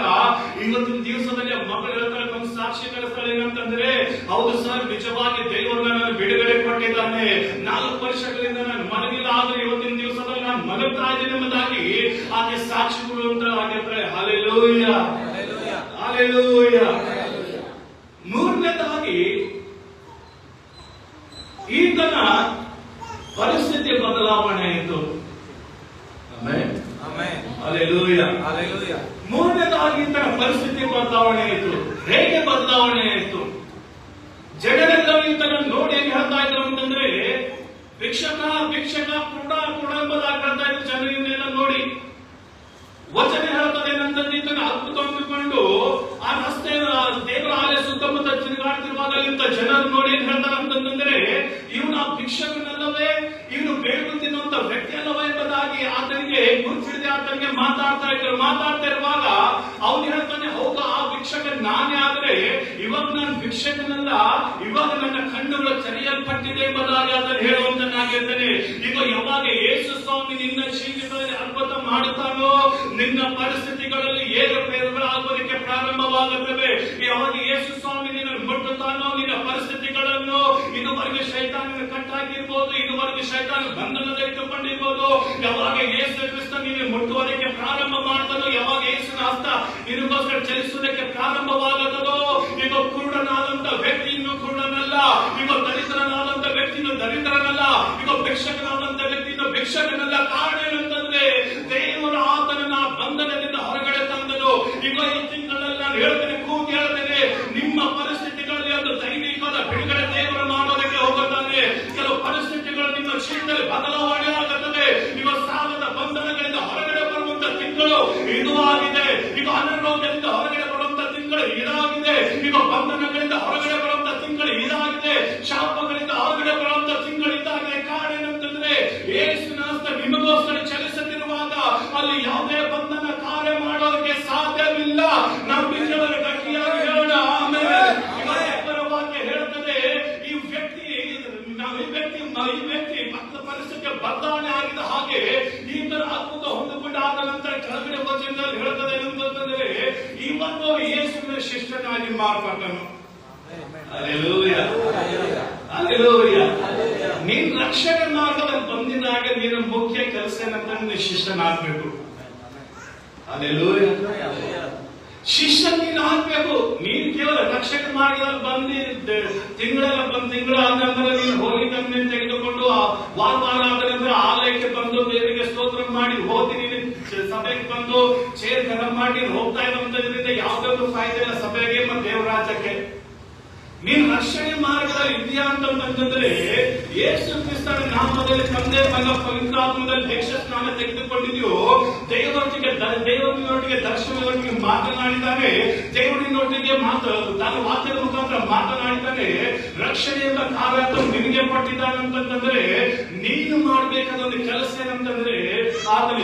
ಇವತ್ತಿನ ದಿವಸದಲ್ಲಿ ಮಗಳು ಹೇಳ್ತಾರೆ, ಒಂದು ಸಾಕ್ಷಿ ಕಳಿಸ್ತಾರೆ. ಏನಂತಂದ್ರೆ, ಹೌದು ಸರ್, ನಿಜವಾಗಿ ದೇವರು ನನ್ನ ಬಿಡುಗಡೆ ಕೊಟ್ಟಿದ್ದಾನೆ. 4 ವರ್ಷಗಳಿಂದ ನಾನು ಮಲಗಿಲ್ಲ, ಆದ್ರೆ ಇವತ್ತಿನ ದಿವಸದಲ್ಲಿ ನಾನು ಮಲಗ್ತಾ ಇದ್ದೇನೆ ಎಂಬುದಾಗಿ ಆಕೆ ಸಾಕ್ಷಿಗಳು ಅಂತ ಆಗಿರ್ತಾರೆ. Hallelujah, hallelujah. ಮೂರನೇದಾಗಿ ಈತನ ಪರಿಸ್ಥಿತಿ ಬದಲಾವಣೆ ಆಯಿತು. ಮೂರನೇದಾಗಿ ಈತನ ಪರಿಸ್ಥಿತಿ ಬದಲಾವಣೆ ಆಯಿತು. ಹೇಗೆ ಬದಲಾವಣೆ ಆಯಿತು? ಜನರೆಲ್ಲ ಈತನ ನೋಡಿ ಏನ್ ಹೇಳ್ತಾ ಇದ್ರು ಅಂತಂದ್ರೆ, ಭಿಕ್ಷಕ ಕೂಡ ಎಂಬುದಾಗಿ ಹೇಳ್ತಾ ಇದ್ರು ಜನರನ್ನೆಲ್ಲ ನೋಡಿ. ವಚನ ಹೇಳ್ತದೆ ಏನಂತಂದ್ರೆ, ಈತನ ಅದ್ಭುತ ಅಂದುಕೊಂಡು ಆ ರಸ್ತೆ ದೇವರ ಆಲಯ ಸುತ್ತಮುತ್ತ ತಿರುಗಾಡ್ತಿರುವಾಗ ಇಂಥ ಜನರು ನೋಡಿ ಏನ್ ಹೇಳ್ತಾರೆ ಅಂತಂದ್ರೆ, ಇವನು ಆ ಭಿಕ್ಷಕನಲ್ಲವೇ, ಇವನು ಬೇಡು ತಿನ್ನುವಂತ ವ್ಯಕ್ತಿ ಅಲ್ಲವೇ ಎಂಬುದಾಗಿ ಆತನಿಗೆ ಗುರುತಿಡಿದೆ ಆತನಿಗೆ ಮಾತಾಡ್ತಾ ಇರುವಾಗ ಅವನು ಹೇಳ್ತಾನೆ, ಹೌದಾ, ಆ ಭಿಕ್ಷಕ ನಾನೇ. ಆದ್ರೆ ಇವಾಗ ನಾನು ಭಿಕ್ಷಕನಲ್ಲ, ಇವಾಗ ನನ್ನ ಕಣ್ಣುಗಳು ತೆರೆಯಲ್ಪಟ್ಟಿದೆ ಎಂಬುದಾಗಿ ಅದನ್ನು ಹೇಳುವಂತನಾಗಿದ್ದೇನೆ. ಈಗ ಯಾವಾಗ ಯೇಸು ಸ್ವಾಮಿ ನಿನ್ನ ಜೀವಿತದಲ್ಲಿ ಅದ್ಭುತ ಮಾಡುತ್ತಾನೋ, ನಿನ್ನ ಪರಿಸ್ಥಿತಿಗಳಲ್ಲಿ ಏರುಪೇರುಗಳಾಗೋದಕ್ಕೆ ಪ್ರಾರಂಭವಾಗುತ್ತವೆ. ಯಾವಾಗ ಯೇಸು ಸ್ವಾಮಿ ನಿನ್ನನ್ನು ಮುಟ್ಟುತ್ತಾನೋ, ನಿನ್ನ ಪರಿಸ್ಥಿತಿಗಳನ್ನು ಇದುವರೆಗೆ ಶೈತಾನನ ಕಟ್ಟಾಗಿರ್ಬೋದು, ಇದುವರೆಗೆ ಶೈತಾನ ಬಂಧನದಲ್ಲಿ ಇಟ್ಟುಕೊಂಡಿರ್ಬೋದು, ಯಾವಾಗ ಯೇಸು ಕ್ರಿಸ್ತ ನಿನ್ನ ಮುಟ್ಟುವುದಕ್ಕೆ ಪ್ರಾರಂಭ ಮಾಡ್ತಾನೋ, ಯಾವಾಗ ಯೇಸುವಿನ ಹಸ್ತ ನಿನಗೋಸ್ಕರ ಚಲಿಸುವುದಕ್ಕೆ ಪ್ರಾರಂಭವಾಗುತ್ತದೋ, ಈಗ ಕುರುಡನಾದಂತ ವ್ಯಕ್ತಿ ಇನ್ನು ಕುರುಡನಲ್ಲ, ಈಗ ದರಿದ್ರನಾದಂತ ವ್ಯಕ್ತಿ ಇನ್ನು ದರಿದ್ರನಲ್ಲ, ಈಗ ಭಿಕ್ಷಕನಾದಂತ ವ್ಯಕ್ತಿ ಇನ್ನು ಭಿಕ್ಷಕನಲ್ಲ. ಕಾರಣ ಏನಂತಂದ್ರೆ ದೇವರು ಆತನನ್ನ ಬಂಧನದಿಂದ ಹೊರಗಡೆ ತಂದನು. ಈಗ ಈ ತಿಂಗಳಲ್ಲಿ ನಾನು ಹೇಳ್ತೇನೆ, ಕೂಗಿ ಹೇಳ್ತೇನೆ, ನಿಮ್ಮ ಪರಿಸ್ಥಿತಿಗಳಲ್ಲಿ ಒಂದು ದೈವಿಕವಾದ ಬಿಡುಗಡೆ ದೇವರು ಮಾಡೋದಕ್ಕೆ ಹೋಗುತ್ತಾನೆ. ಕೆಲವು ಪರಿಸ್ಥಿತಿಗಳು ನಿಮ್ಮ ಜೀವನದಲ್ಲಿ ಬದಲಾವಣೆ ಆಗುತ್ತದೆ. ಈಗ ಸಾಲದ ಬಂಧನಗಳಿಂದ ಹೊರಗಡೆ ಬರುವಂತ ತಿಂಗಳು ಇದು ಆಗಿದೆ. ಈಗ ಅನಾರೋಗ್ಯದಿಂದ ಹೊರಗಡೆ ಬರುವಂತ ತಿಂಗಳು ಇದಾಗಿದೆ. ಈಗ ಬಂಧನಗಳಿಂದ ಹೊರಗಡೆ ಬರುವಂತ ತಿಂಗಳು ಇದಾಗಿದೆ. ಶಾಪಗಳಿಂದ ಹೊರಗಡೆ ಬರುವಂತ ತಿಂಗಳು ಇದಾಗಿದೆ. ಕಾರಣ ಏನಂತಂದ್ರೆ ಯೇಸುವಿನ ಹಸ್ತ ನಿಮಗೋಸ್ಕರ ಚಲಿಸುತ್ತಿರುವಾಗ ಅಲ್ಲಿ ಯಾವುದೇ ಬಂಧನ ಕಾರ್ಯ ಮಾಡೋದಕ್ಕೆ ಸಾಧ್ಯವಿಲ್ಲ. ನಂಬಿಕೆಯವರ ಗಟ್ಟಿಯಾಗಿ ಹೇಳೋಣ ಆಮೇಲೆ. ವಾಕ್ಯ ಹೇಳುತ್ತದೆ, ಈ ವ್ಯಕ್ತಿ ಪರಿಸ್ಥಿತಿಗೆ ಬದಲಾವಣೆ ಆಗಿದ ಹಾಗೆ ಈ ತರ ಅದ್ಭುತ ಹೊಂದಿಕೊಂಡ ಆದ ನಂತರ ಕೆಳಗಡೆ ವಚನದಲ್ಲಿ ಹೇಳುತ್ತದೆ ಏನಂತಂದ್ರೆ, ಇವತ್ತು ಯೇಸುವಿನ ಶಿಷ್ಯನಾಗಿ ಮಾರ್ಪಟ್ಟನು. Hallelujah, hallelujah. ನೀನ್ ರಕ್ಷಣೆ ಮಾರ್ಗದಲ್ಲಿ ಬಂದಿದಾಗ ನಿನ್ನ ಮುಖ್ಯ ಕೆಲಸ ಏನಂತಂದ್ರೆ ನೀನು ಶಿಷ್ಯನಾಗಬೇಕು. ಹಲ್ಲೆಲೂಯಾ. ಶಿಷ್ಯ ನೀನು ಆಗ್ಬೇಕು. ನೀನ್ ಕೇವಲ ರಕ್ಷಕ ಮಾರ್ಗದಲ್ಲಿ ಬಂದು ತಿಂಗಳ ಆದ ನಂತರ ನೀನು ಹೋಗಿ ಕಮ್ಮಿ ತೆಗೆದುಕೊಂಡು ವಾರ ಆದ ನಂತರ ಆಲಯಕ್ಕೆ ಬಂದು ದೇವರಿಗೆ ಸ್ತೋತ್ರ ಮಾಡಿ ಹೋಗಿ ನೀನು ಸಭೆಗೆ ಬಂದು ಚೇರ್ ಗರಂ ಮಾಡಿ ಹೋಗ್ತಾ ಇರುವಂತದ್ರಿಂದ ಯಾವುದೊಂದು ಫಾಯ್ದೆ ಇಲ್ಲ ಸಭೆಗೆ ಮತ್ತು ದೇವರಾಜ್ಯಕ್ಕೆ. ನೀನು ರಕ್ಷಣೆ ಮಾರ್ಗದಲ್ಲಿ ಇದೆಯಾ ಅಂತಂದ್ರೆ ಯೇಸು ಕ್ರಿಸ್ತನ ನಾಮದಲ್ಲಿ ತಂದೆ ಮಗ ಪವಿತ್ರಾತ್ಮದಲ್ಲಿ ದೀಕ್ಷಾ ಸ್ನಾನ ತೆಗೆದುಕೊಂಡಿದೆಯೋ, ದೇವರೊಟ್ಟಿಗೆ ದರ್ಶನದೊಟ್ಟಿಗೆ ಮಾತನಾಡಿದ್ದಾನೆ, ದೇವರಿನೊಟ್ಟಿಗೆ ತನ್ನ ವಾಕ್ಯದ ಮುಖಾಂತರ ಮಾತನಾಡಿದ್ದಾನೆ. ರಕ್ಷಣೆ ಎಂಬ ಕಾರ್ಯ ನಿನಗೆ ಪಟ್ಟಿದ್ದಾನಂತಂದ್ರೆ ನೀನು ಮಾಡಬೇಕಾದ ಒಂದು ಕೆಲಸ ಏನಂತಂದ್ರೆ ಆತನ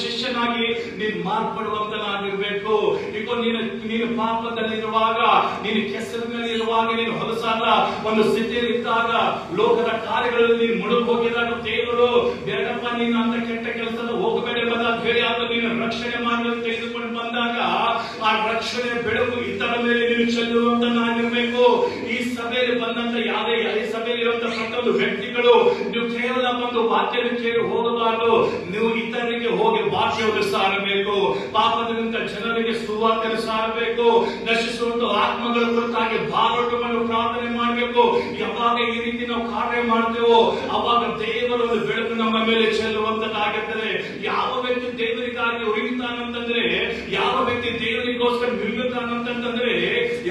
ಶಿಷ್ಯನಾಗಿ ನೀನು ಮಾರ್ಪಡುವಂತನಾಗಿರ್ಬೇಕು. ಈಗ ನೀನು ಪಾಪದಲ್ಲಿರುವಾಗ, ನೀನು ಕೆಸರಿನಲ್ಲಿರುವಾಗ, ನೀನು ಹೊಲಸಾದ ಒಂದು ಸ್ಥಿತಿಯಲ್ಲಿದ್ದಾಗ, ಲೋಕದ ಕಾರ್ಯಗಳಲ್ಲಿ ನೀನು ಮುಳುಗಿ ಹೋಗಿದಾಗ ದೇವರು ಬೇಡಪ್ಪ ನೀನು ಅಂತ ಕೆಟ್ಟ ಕೆಲಸದ ಹೋಗಬೇಡ ಎಂಬುದಾಗಿ ಹೇಳಿ ಆತ ನೀನು ರಕ್ಷಣೆ ಮಾಡಲು ತೆಗೆದುಕೊಂಡು ಬಂದಾಗ ಆ ರಕ್ಷಣೆ ಬೆಳಕು ಇತರ ಮೇಲೆ ನೀನು ಚೆಲ್ಲುವಂತನಾಗಿರ್ಬೇಕು. ಈ ಸಭೆಯಲ್ಲಿ ಬಂದಂತ ಯಾವುದೇ ಸಭೆಯಲ್ಲಿ ಇರುವಂತಹ ಪ್ರತಿಯೊಂದು ವ್ಯಕ್ತಿಗಳು ನೀವು ಕೇವಲ ಒಂದು ವಾಕ್ಯ ಕೇಳಿ ಹೋಗಬಾರದು. ನೀವು ಇತರರಿಗೆ ಹೋಗಿ ವಾಕ್ಯವನ್ನು ಸಾರಬೇಕು. ಪಾಪದಿಂದ ಜನರಿಗೆ ಸುವಾರ್ತೆಯನ್ನು ಸಾರಬೇಕು. ನಶಿಸುವಂತ ಆತ್ಮಗಳ ಕುರಿತಾಗಿ ಭಾರತವನ್ನು ಪ್ರಾರ್ಥನೆ ಮಾಡಬೇಕು. ಯಾವಾಗ ಈ ರೀತಿ ನಾವು ಕಾರ್ಯ ಮಾಡ್ತೇವೋ ಅವಾಗ ದೇವರ ಒಂದು ಬೆಳಕು ನಮ್ಮ ಮೇಲೆ ಚೆಲ್ಲುವಂತದ್ದಾಗುತ್ತದೆ. ಯಾವ ವ್ಯಕ್ತಿ ದೇವರಿಗಾಗಿ ಉರಿತಾನಂತಂದ್ರೆ, ಯಾವ ವ್ಯಕ್ತಿ ದೇವರಿಗೋಸ್ಕರ ನಿಲ್ಲುತ್ತಾನಂತಂದ್ರೆ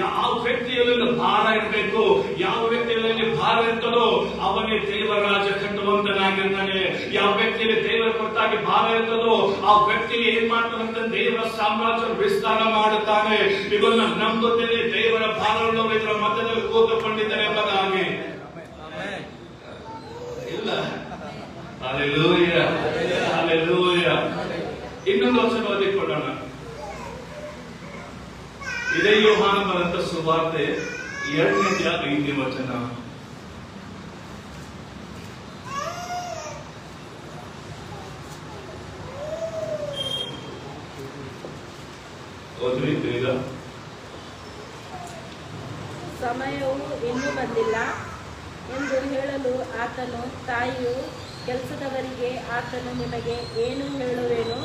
ಯಾವ ವ್ಯಕ್ತಿಯಲ್ಲಿ ಭಾರ ಇರಬೇಕು. ಯಾವ ವ್ಯಕ್ತಿಯಲ್ಲಿ ಭಾರ ಇರ್ತದೋ ಅವನೇ ದೇವರ ರಾಜ್ಯ ಕಟ್ಟುವಂತನಾಗಿರ್ತಾನೆ. ಯಾವ ವ್ಯಕ್ತಿಯಲ್ಲಿ ದೇವರ ಕುರಿತಾಗಿ ಭಾರ ಇರ್ತದೋ ಆ ವ್ಯಕ್ತಿ ಏನ್ ಮಾಡ್ತಾನಂತ ದೇವರ ಸಾಮ್ರಾಜ್ಯ ವಿಸ್ತಾರ ಮಾಡುತ್ತಾನೆ. ಇದನ್ನ ನಂಬುತ್ತೇನೆ, ದೇವರ ಭಾರವನ್ನು ಇದರ ಮಧ್ಯದಲ್ಲಿ ಕೂತುಕೊಂಡಿದ್ದಾರೆ ಎಂಬುದಾಗಿ ಇಲ್ಲ. Hallelujah, hallelujah. ಇನ್ನೊಂದು ವಚನ ಓದಿಕೊಳ್ಳೋಣ. ಇದೇ ಯೋಹಾನ ಬರೆದ ಸುವಾರ್ತೆ 2ನೇ ಅಧ್ಯಾಯ 5ನೇ ವಚನ. ಸಮಯವು ಇನ್ನೂ ಬಂದಿಲ್ಲ ಎಂದು ಹೇಳಲು ಆತನು ತಾಯಿಯು ಕೆಲಸದವರಿಗೆ ಆತನು ನಿಮಗೆ ಏನು ಹೇಳುವೇನು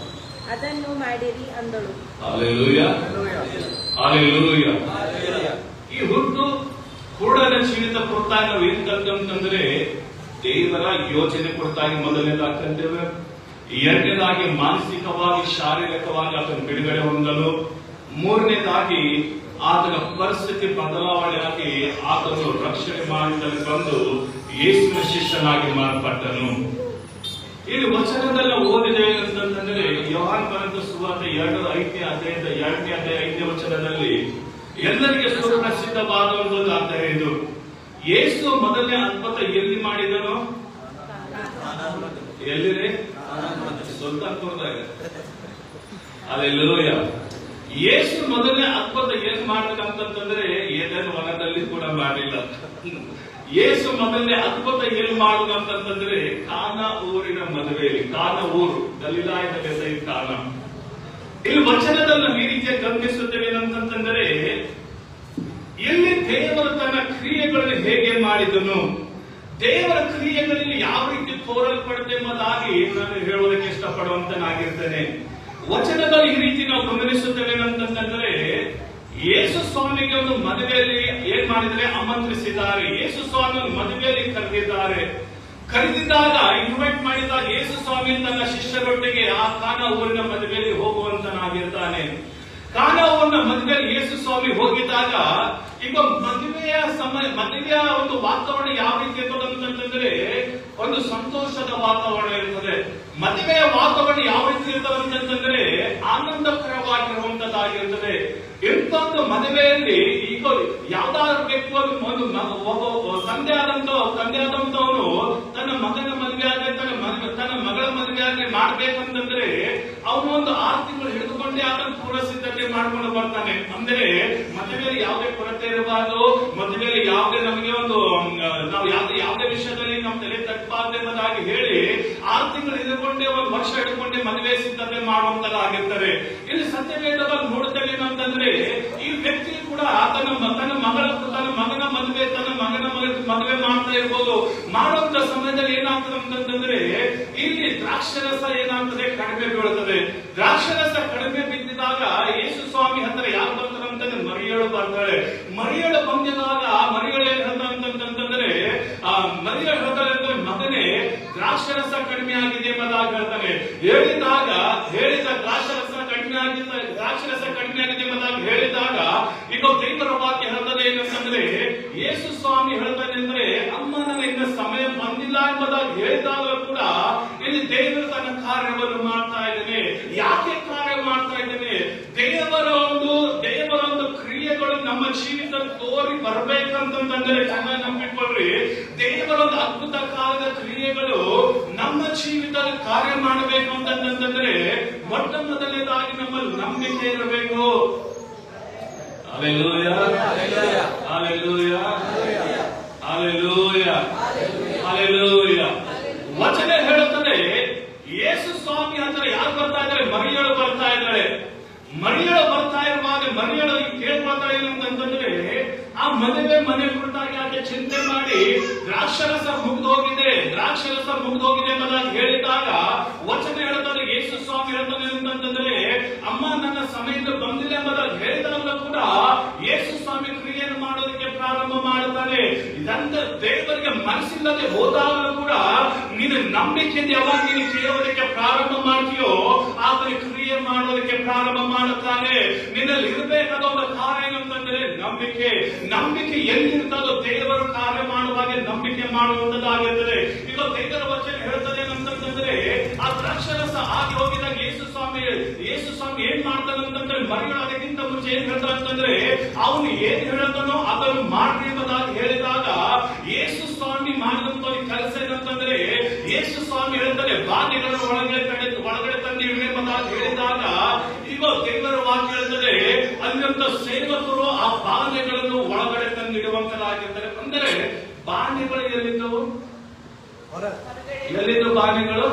ಅದನ್ನು ಮಾಡಿರಿ ಅಂದಳು. Hallelujah, hallelujah. ಈ ಹುಟ್ಟು ಕುರುಡನ ಜೀವಿತ ಕುರಿತಾಗಿ ನಾವು ಏನ್ ಕಲ್ತಂತಂದ್ರೆ ದೇವರ ಯೋಚನೆ ಕುರಿತಾಗಿ ಮೊದಲನೇದಾಗಿ ಕಲ್ತೇವೆ. ಎರಡನೇದಾಗಿ ಮಾನಸಿಕವಾಗಿ ಶಾರೀರಿಕವಾಗಿ ಆತನ ಬಿಡುಗಡೆ ಹೊಂದಲು, ಮೂರನೇದಾಗಿ ಆತನ ಪರಿಸ್ಥಿತಿ ಬದಲಾವಣೆಯಾಗಿ ಆತನು ರಕ್ಷಣೆ ಮಾಡಿದಲ್ಲಿ ಬಂದು ಯೇಸುವಿನ ಶಿಷ್ಯನಾಗಿ ಮಾರ್ಪಟ್ಟನು. ಇಲ್ಲಿ ವಚನದಲ್ಲಿ ಓದಿದೆ ಅಂತಂದ್ರೆ ಯೋಹಾನ ಬರೆದ ಸುವಾರ್ತೆ 2ನೇ ಅಧ್ಯಾಯದ 5ನೇ ವಚನದಲ್ಲಿ ಎಲ್ಲರಿಗೆ ಸುಪ್ರಸಿದ್ಧವಾದ ಒಂದು ಅಧ್ಯಾಯ ಇದು. ಯೇಸು ಮೊದಲನೇ ಅದ್ಭುತ ಎಲ್ಲಿ ಮಾಡಿದನು? ಎಲ್ಲಿದೆ? ಸುಲ್ತಾನ್ಪುರದಾಗ. ಹಲ್ಲೆಲೂಯಾ. ಯೇಸು ಮೊದಲನೇ ಅದ್ಭುತ ಏನ್ ಮಾಡ್ಬೇಕಂತಂದ್ರೆ ಏನೇನು ವನದಲ್ಲಿ ಕೂಡ ಮಾಡಿಲ್ಲ. ಯೇಸು ಮೊದಲನೇ ಅದ್ಭುತ ಏನ್ ಮಾಡುವಂತಂದ್ರೆ ಕಾನಾ ಊರಿನ ಮದುವೆಯಲ್ಲಿ, ಕಾನಾ ಊರು ಗಲಿಲಾಯದ ಬೆಸೈ ಕಾನಾ. ಇಲ್ಲಿ ವಚನದಲ್ಲಿ ನಾವು ಈ ರೀತಿಯ ಗಮನಿಸುತ್ತೇವೆ ಏನಂತಂದ್ರೆ, ಇಲ್ಲಿ ದೇವರು ತನ್ನ ಕ್ರಿಯೆಗಳನ್ನು ಹೇಗೆ ಮಾಡಿದನು, ದೇವರ ಕ್ರಿಯೆಗಳಲ್ಲಿ ಯಾವ ರೀತಿ ತೋರಲ್ಪಡುತ್ತೆ ಎಂಬುದಾಗಿ ನಾನು ಹೇಳುವುದಕ್ಕೆ ಇಷ್ಟಪಡುವಂತನಾಗಿರ್ತೇನೆ. ವಚನದಲ್ಲಿ ಈ ರೀತಿ ನಾವು ಗಮನಿಸುತ್ತೇವೆ ಏನಂತಂದ್ರೆ, ಯೇಸು ಸ್ವಾಮಿಗೆ ಒಂದು ಮದುವೆಯಲ್ಲಿ ಏನ್ ಮಾಡಿದರೆ ಆಮಂತ್ರಿಸಿದ್ದಾರೆ. ಯೇಸು ಸ್ವಾಮಿ ಮದುವೆಯಲ್ಲಿ ಕರೆದಿದ್ದಾರೆ. ಕರೆದಿದ್ದಾಗ ಇನ್ವೈಟ್ ಮಾಡಿದಾಗ ಯೇಸು ಸ್ವಾಮಿ ತನ್ನ ಶಿಷ್ಯರೊಟ್ಟಿಗೆ ಆ ಕಾನಾ ಊರಿನ ಮದುವೆಯಲ್ಲಿ ಹೋಗುವಂತನಾಗಿರ್ತಾನೆ. ಕಾನಾ ಊರಿನ ಮದುವೆಯಲ್ಲಿ ಯೇಸು ಸ್ವಾಮಿ ಹೋಗಿದ್ದಾಗ ಈಗ ಮದುವೆಯ ಒಂದು ವಾತಾವರಣ ಯಾವ ರೀತಿ ಇರ್ತದಂತಂದ್ರೆ ಒಂದು ಸಂತೋಷದ ವಾತಾವರಣ ಇರ್ತದೆ. ಮದುವೆಯ ವಾತಾವರಣ ಯಾವ ರೀತಿ ಇರ್ತದೆ ಅಂತಂದ್ರೆ ಆನಂದಕರವಾಗಿರುವಂತದ್ದಾಗಿರ್ತದೆ. ಇಂಥೊಂದು ಮದುವೆಯಲ್ಲಿ ಈಗ ಯಾವ್ದಾದ್ರು ವ್ಯಕ್ತಿ ಒಬ್ಬ ತಂದೆ ಆದಂತವನು ತನ್ನ ಮಗನ ಮದುವೆ ಆಗಲಿ ತನ್ನ ಮಗಳ ಮದುವೆ ಆಗಲಿ ಮಾಡ್ಬೇಕಂತಂದ್ರೆ ಅವನು ಒಂದು 6 ತಿಂಗಳು ಹಿಡಿದುಕೊಂಡೇ ಅದನ್ನು ಪೂರ್ವ ಸಿದ್ಧತೆ ಮಾಡ್ಕೊಂಡು ಬರ್ತಾನೆ. ಅಂದ್ರೆ ಮದುವೆಯಲ್ಲಿ ಯಾವುದೇ ಕೊರತೆ ಇರಬಾರದು, ಮದುವೆಯಲ್ಲಿ ಯಾವುದೇ ನಮಗೆ ನಾವು ಯಾವುದೇ ವಿಷಯದಲ್ಲಿ ನಮ್ಮ ತಲೆ ತಟ್ಟಬಾರ್ದು ಎಂಬುದಾಗಿ ಹೇಳಿ 6 ತಿಂಗಳು ಹಿಡಿದುಕೊಂಡೇ 1 ವರ್ಷ ಹಿಡ್ಕೊಂಡೆ ಮದುವೆ ಸಿದ್ಧತೆ ಮಾಡುವಂತದ್ದಾಗಿರ್ತಾರೆ. ಇಲ್ಲಿ ಸತ್ಯವೇದವಾಗಿ ನೋಡುತ್ತೇವೆ ಏನಂತಂದ್ರೆ, ಈ ವ್ಯಕ್ತಿ ಕೂಡ ತನ್ನ ಮಗನ ಮದುವೆ ಮಾಡ್ತಾ ಇರ್ಬೋದು. ಮಾಡುವಂತ ಸಮಯದಲ್ಲಿ ಏನಾಗ್ತದೆ ಅಂತಂದ್ರೆ ಇಲ್ಲಿ ದ್ರಾಕ್ಷರಸ ಏನಾಗ್ತದೆ, ಕಡಿಮೆ ಬೀಳುತ್ತದೆ. ದ್ರಾಕ್ಷರಸ ಕಡಿಮೆ ಬಿದ್ದಿದಾಗ ಯೇಸು ಸ್ವಾಮಿ ಹತ್ರ ಯಾರು ಬರ್ತಾರೆ ಅಂತಂದ್ರೆ ಮರಿಯಳು ಬರ್ತಾಳೆ. ಮರಿಯಳು ಬಂದಿದಾಗ ಮರಿಯಳು ಏನ್ ಹೇಳ್ತಾರಂತಂದ್ರೆ, ಮರಿಯಳು ಹೇಳ್ತಾರೆ, ಮಗನೇ ದ್ರಾಕ್ಷರಸ ಕಡಿಮೆ ಆಗಿದೆ ಎಂಬುದಾಗಿ ಹೇಳ್ತಾನೆ. ಹೇಳಿದ ದ್ರಾಕ್ಷರಸ ಕಡಿಮೆ ಆಗಿದೆ ಎಂಬುದಾಗಿ ಹೇಳಿದಾಗ ಈಗ ದೇವರ ವಾಕ್ಯ ಹೇಳ್ತದೆ ಏನಂತಂದ್ರೆ, ಯೇಸು ಸ್ವಾಮಿ ಹೇಳ್ತಾನೆ ಅಂದ್ರೆ, ಅಮ್ಮ ನನಗೆ ಇನ್ನ ಸಮಯ ಬಂದಿಲ್ಲ ಎಂಬುದಾಗಿ ಹೇಳಿದಾಗ ಕೂಡ ಇಲ್ಲಿ ದೇವರು ತನ್ನ ಕಾರ್ಯವನ್ನು ಮಾಡ್ತಾ ಇದ್ದಾನೆ. ಯಾಕೆ ಕಾರ್ಯ ಮಾಡ್ತಾ ಇದ್ದಾನೆ? ದೇವರ ಒಂದು ಕ್ರಿಯೆಗಳು ನಮ್ಮ ಜೀವಿತ ತೋರಿ ಬರ್ಬೇಕಂತಂದ್ರೆ ಚೆನ್ನಾಗಿ ನಂಬಿಕೊಳ್ಳ್ರಿ. ದೇವರ ಒಂದು ಅದ್ಭುತ ಕಾಲದ ಕ್ರಿಯೆಗಳು ನಮ್ಮ ಜೀವಿತದಲ್ಲಿ ಕಾರ್ಯ ಮಾಡಬೇಕು ಅಂತಂದ್ರೆ ಮೊಟ್ಟ ಮೊದಲನೇದಾಗಿ ನಮ್ಮಲ್ಲಿ ನಂಬಿಕೆ ಇರಬೇಕು. Hallelujah. Hallelujah. Hallelujah. Hallelujah. ವಚನ ಹೇಳುತ್ತದೆ, ಯೇಸು ಸ್ವಾಮಿ ಹತ್ರ ಯಾರು ಬರ್ತಾ ಇದ್ದಾರೆ? ಮರಿಯಳು ಬರ್ತಾ ಇದ್ದಾಳೆ. ಮರಿಯಳು ಬರ್ತಾ ಇರುವಾಗ ಮರಿಯಳು ಕೇಳ್ಕೊಳ್ತಾ ಏನಂತಂದ್ರೆ, ಆ ಮನೆ ಕುರಿತಾಗಿ ಆಕೆ ಚಿಂತೆ ಮಾಡಿ ದ್ರಾಕ್ಷರಸ ಮುಗಿದೋಗಿದೆ ಎಂಬುದಾಗಿ ಹೇಳಿದಾಗ ವಚನ ಹೇಳುತ್ತದೆ, ಯೇಸು ಸ್ವಾಮಿ ಹೇಳ್ತಾನೆ ಅಂತಂದ್ರೆ, ಅಮ್ಮ ನನ್ನ ಸಮಯದ ಬಂದಿಲ್ಲ ಎಂಬುದಾಗಿ ಹೇಳಿದಾಗ ಕೂಡ ಯೇಸು ಸ್ವಾಮಿ ಕ್ರಿಯೆಯನ್ನು ಮಾಡೋದಕ್ಕೆ ಪ್ರಾರಂಭ ಮಾಡುತ್ತಾನೆ. ಇದಂತ ದೇವರಿಗೆ ಮನಸ್ಸಿಲ್ಲದೆ ಹೋದಾಗಲೂ ಕೂಡ ನೀನು ನಂಬಿಕೆಯಿಂದ ಯಾವಾಗ ನೀನು ಕೇಳೋದಕ್ಕೆ ಪ್ರಾರಂಭ ಮಾಡ್ತೀಯೋ ಆತನ ಕ್ರಿಯೆ ಮಾಡೋದಕ್ಕೆ ಪ್ರಾರಂಭ ಮಾಡುತ್ತಾನೆ. ನಿನ್ನಲ್ಲಿ ಇರಬೇಕಾದ ಒಂದು ಕಾರ್ಯ ಏನಂತಂದ್ರೆ ನಂಬಿಕೆ ಎಲ್ಲಿರ್ತದೋ ದೇವರು ಕಾರ್ಯ ಮಾಡುವಾಗ ನಂಬಿಕೆ ಮಾಡುವಂತದ್ದಾಗಿರ್ತದೆ. ಈಗ ದೇವರ ವಚನ ಹೇಳ್ತದೆ ಏನಂತಂದ್ರೆ, ಆ ದ್ರಾಕ್ಷರಸ ಆಗಿ ಹೋಗಿದಾಗ ಯೇಸು ಸ್ವಾಮಿ ಏನ್ ಮಾಡ್ತಾನೆ ಅಂತಂದ್ರೆ, ಮರಿಗಳು ಅದಕ್ಕಿಂತ ಮುಂಚೆ ಏನ್ ಹೇಳ್ತಾನೆ ಅಂತಂದ್ರೆ, ಅವನು ಏನ್ ಹೇಳ್ತಾನೋ ಅದನ್ನು ಮಾಡ್ರಿ ಎಂಬುದಾಗಿ ಹೇಳಿದಾಗ ಯೇಸು ಸ್ವಾಮಿ ಮಾಡಿದಂತ ಕೆಲಸ ಏನಂತಂದ್ರೆ, ಯೇಸು ಸ್ವಾಮಿ ಹೇಳ್ತಾನೆ, ಬಾನೆಗಳನ್ನು ಒಳಗಡೆ ತಂದು ಇಡ್ರಿ ಎಂಬುದಾಗಿ ಹೇಳಿದಾಗ ಈಗ ದೇವರ ವಾಕ್ಯ ಹೇಳ್ತದೆ, ಅಲ್ಲಿಂದ ಸೇವಕರು ಆ ಬಾನೆಗಳನ್ನು ಒಳಗಡೆ ತಂದಿಡುವಂತರಾಗಿರ್ತಾರೆ. ಅಂದರೆ ಬಾನೆಗಳು ಎಲ್ಲಿದ್ದವು? ಬಾನೆಗಳು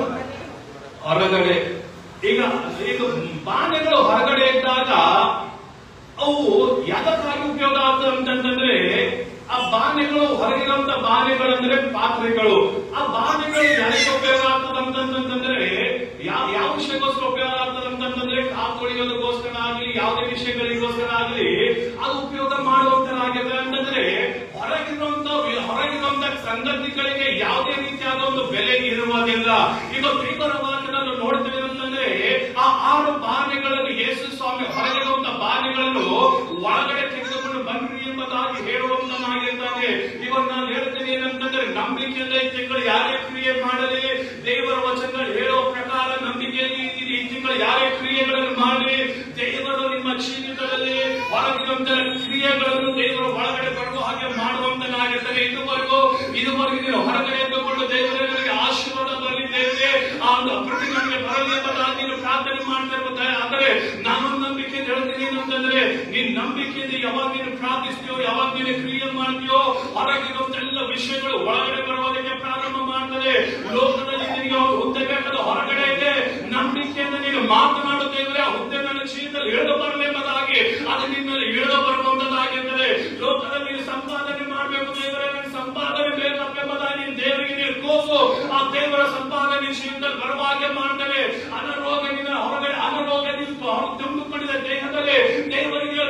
ಹೊರಗಡೆ. ಈಗ ಬಾನೆಗಳು ಹೊರಗಡೆ ಇದ್ದಾಗ ಅವು ಯಾವ್ದಕ್ಕಾಗಿ ಉಪಯೋಗ ಆಗ್ತದೆ ಅಂತಂದ್ರೆ, ಆ ಬಾನೆಗಳು ಹೊರಗಿರುವಂತ ಬಾನೆಗಳಂದ್ರೆ ಪಾತ್ರೆಗಳು. ಆ ಬಾನೆಗಳು ಯಾರಿಗೆ ಉಪಯೋಗ ಆಗ್ತದೆ ಅಂತಂದ್ರೆ, ಯಾವ ವಿಷಯಕ್ಕೋಸ್ಕರ ಉಪಯೋಗ ಆಗ್ತದೆ ಅಂತಂದ್ರೆ, ಕಾಲು ತೊಳೆಯೋದಕ್ಕೋಸ್ಕರ ಆಗಲಿ ಯಾವುದೇ ವಿಷಯಗಳಿಗೋಸ್ಕರ ಆಗಲಿ ಅದು ಉಪಯೋಗ ಮಾಡುವಂತರಾಗಿದೆ. ಅಂತಂದ್ರೆ ಹೊರಗಿರುವಂತ ಸಂಗತಿಗಳಿಗೆ ಯಾವುದೇ ರೀತಿಯಾದ ಒಂದು ಬೆಲೆ ಇರುವುದಿಲ್ಲ. ಈಗ ದೇವರ ವಾಕ್ಯದಲ್ಲಿ ನೋಡ್ತೇವೆ ಅಂತಂದ್ರೆ, ಆ 6 ಬಾನೆಗಳನ್ನು ಯೇಸು ಸ್ವಾಮಿ ಹೊರಗಿರುವಂತ ಬಾನೆಗಳನ್ನು ಒಳಗಡೆ ತೆಗೆದುಕೊಂಡು ಬನ್ನಿ ಎಂಬುದಾಗಿ ಹೇಳುವಂತನಾಗಿರ್ತಾನೆ. ಇವಾಗ ನಾನು ಹೇಳ್ತೇನೆ ಏನಂತಂದ್ರೆ, ನಂಬಿಕೆಯಿಂದ ಈ ತಿಂಗಳು ಯಾರೇ ಕ್ರಿಯೆ ಮಾಡಲಿ, ದೇವರ ವಚನಗಳು ಹೇಳುವ ಪ್ರಕಾರ ನಂಬಿಕೆಯಲ್ಲಿ ಈ ತಿಂಗಳು ಯಾರೇ ಕ್ರಿಯೆಗಳನ್ನು ಮಾಡಿ, ದೇವರು ನಿಮ್ಮ ಜೀವಿತದಲ್ಲಿ ಹೊರಗಿರುವಂತ ಕ್ರಿಯೆಗಳನ್ನು ದೇವರು ಒಳಗಡೆ ಬರುವ ಹಾಗೆ ಮಾಡುವಂತನಾಗಿರ್ತಾನೆ. ಇದುವರೆಗೂ ನೀನು ಹೊರಗಡೆ ಎದ್ದುಕೊಂಡು ದೇವರಿಗೆ ಆಶೀರ್ವಾದ ಬರಲಿದ್ದೇವೆ, ಆ ಒಂದು ಅಭಿವೃದ್ಧಿ ನಮಗೆ ಬರಲಿ ಎಂಬುದಾಗಿ ನೀನು ಪ್ರಾರ್ಥನೆ ಮಾಡ್ತಾ ಇರ್ಬೋದು. ಆದರೆ ನಾನು ನಂಬಿಕೆ ಹೇಳ್ತೀನಿ ಯಾವಾಗ ನೀನು ಕ್ರಿಯೆ ಮಾಡ್ತೀಯೋ ಹೊರಗಿರುವಂತೆಲ್ಲ ವಿಷಯಗಳು ಒಳಗಡೆ ಬರುವುದಕ್ಕೆ ಪ್ರಾರಂಭ ಮಾಡ್ತದೆ. ಲೋಕದಲ್ಲಿ ನಿನಗೆ ಹುದ್ದೆ ಬೇಕಾದ ಹೊರಗಡೆ ಇದೆ. ನಂಬಿಕೆಯಿಂದ ನೀನು ಮಾತನಾಡುತ್ತಿದ್ರೆ ಆ ಹುದ್ದೆ ನನ್ನ ಜೀವಿತದಲ್ಲಿ ಇಳಿದು ಬರಲೆಂಬುದಾಗಿ ಅದು ನಿನ್ನಲ್ಲಿ ಇಳಿದು ಬರುವಂತದ್ದಾಗಿರ್ತದೆ. ಲೋಕದಲ್ಲಿ ನೀನು ಸಂಪಾದನೆ ಮಾಡಬೇಕು ದೇವರೇ, ನೀನು ಸಂಪಾದನೆ ಬೇಕಂಬುದಾಗಿ ನೀನು ದೇವರಿಗೆ ನೀನು ಕೂಗು. ಆ ದೇವರ ಸಂಪಾದನೆ ಜೀವಿತದಲ್ಲಿ ಬರುವಾಗೆ ಮಾಡ್ತದೆ. ಅನಾರೋಗ್ಯದಿಂದ ಹೊರಗಡೆ ಅನಾರೋಗ್ಯದಿಂದ ತುಂಬಿಕೊಂಡಿದ ದೇಹದಲ್ಲಿ ದೇವರಿಗೆ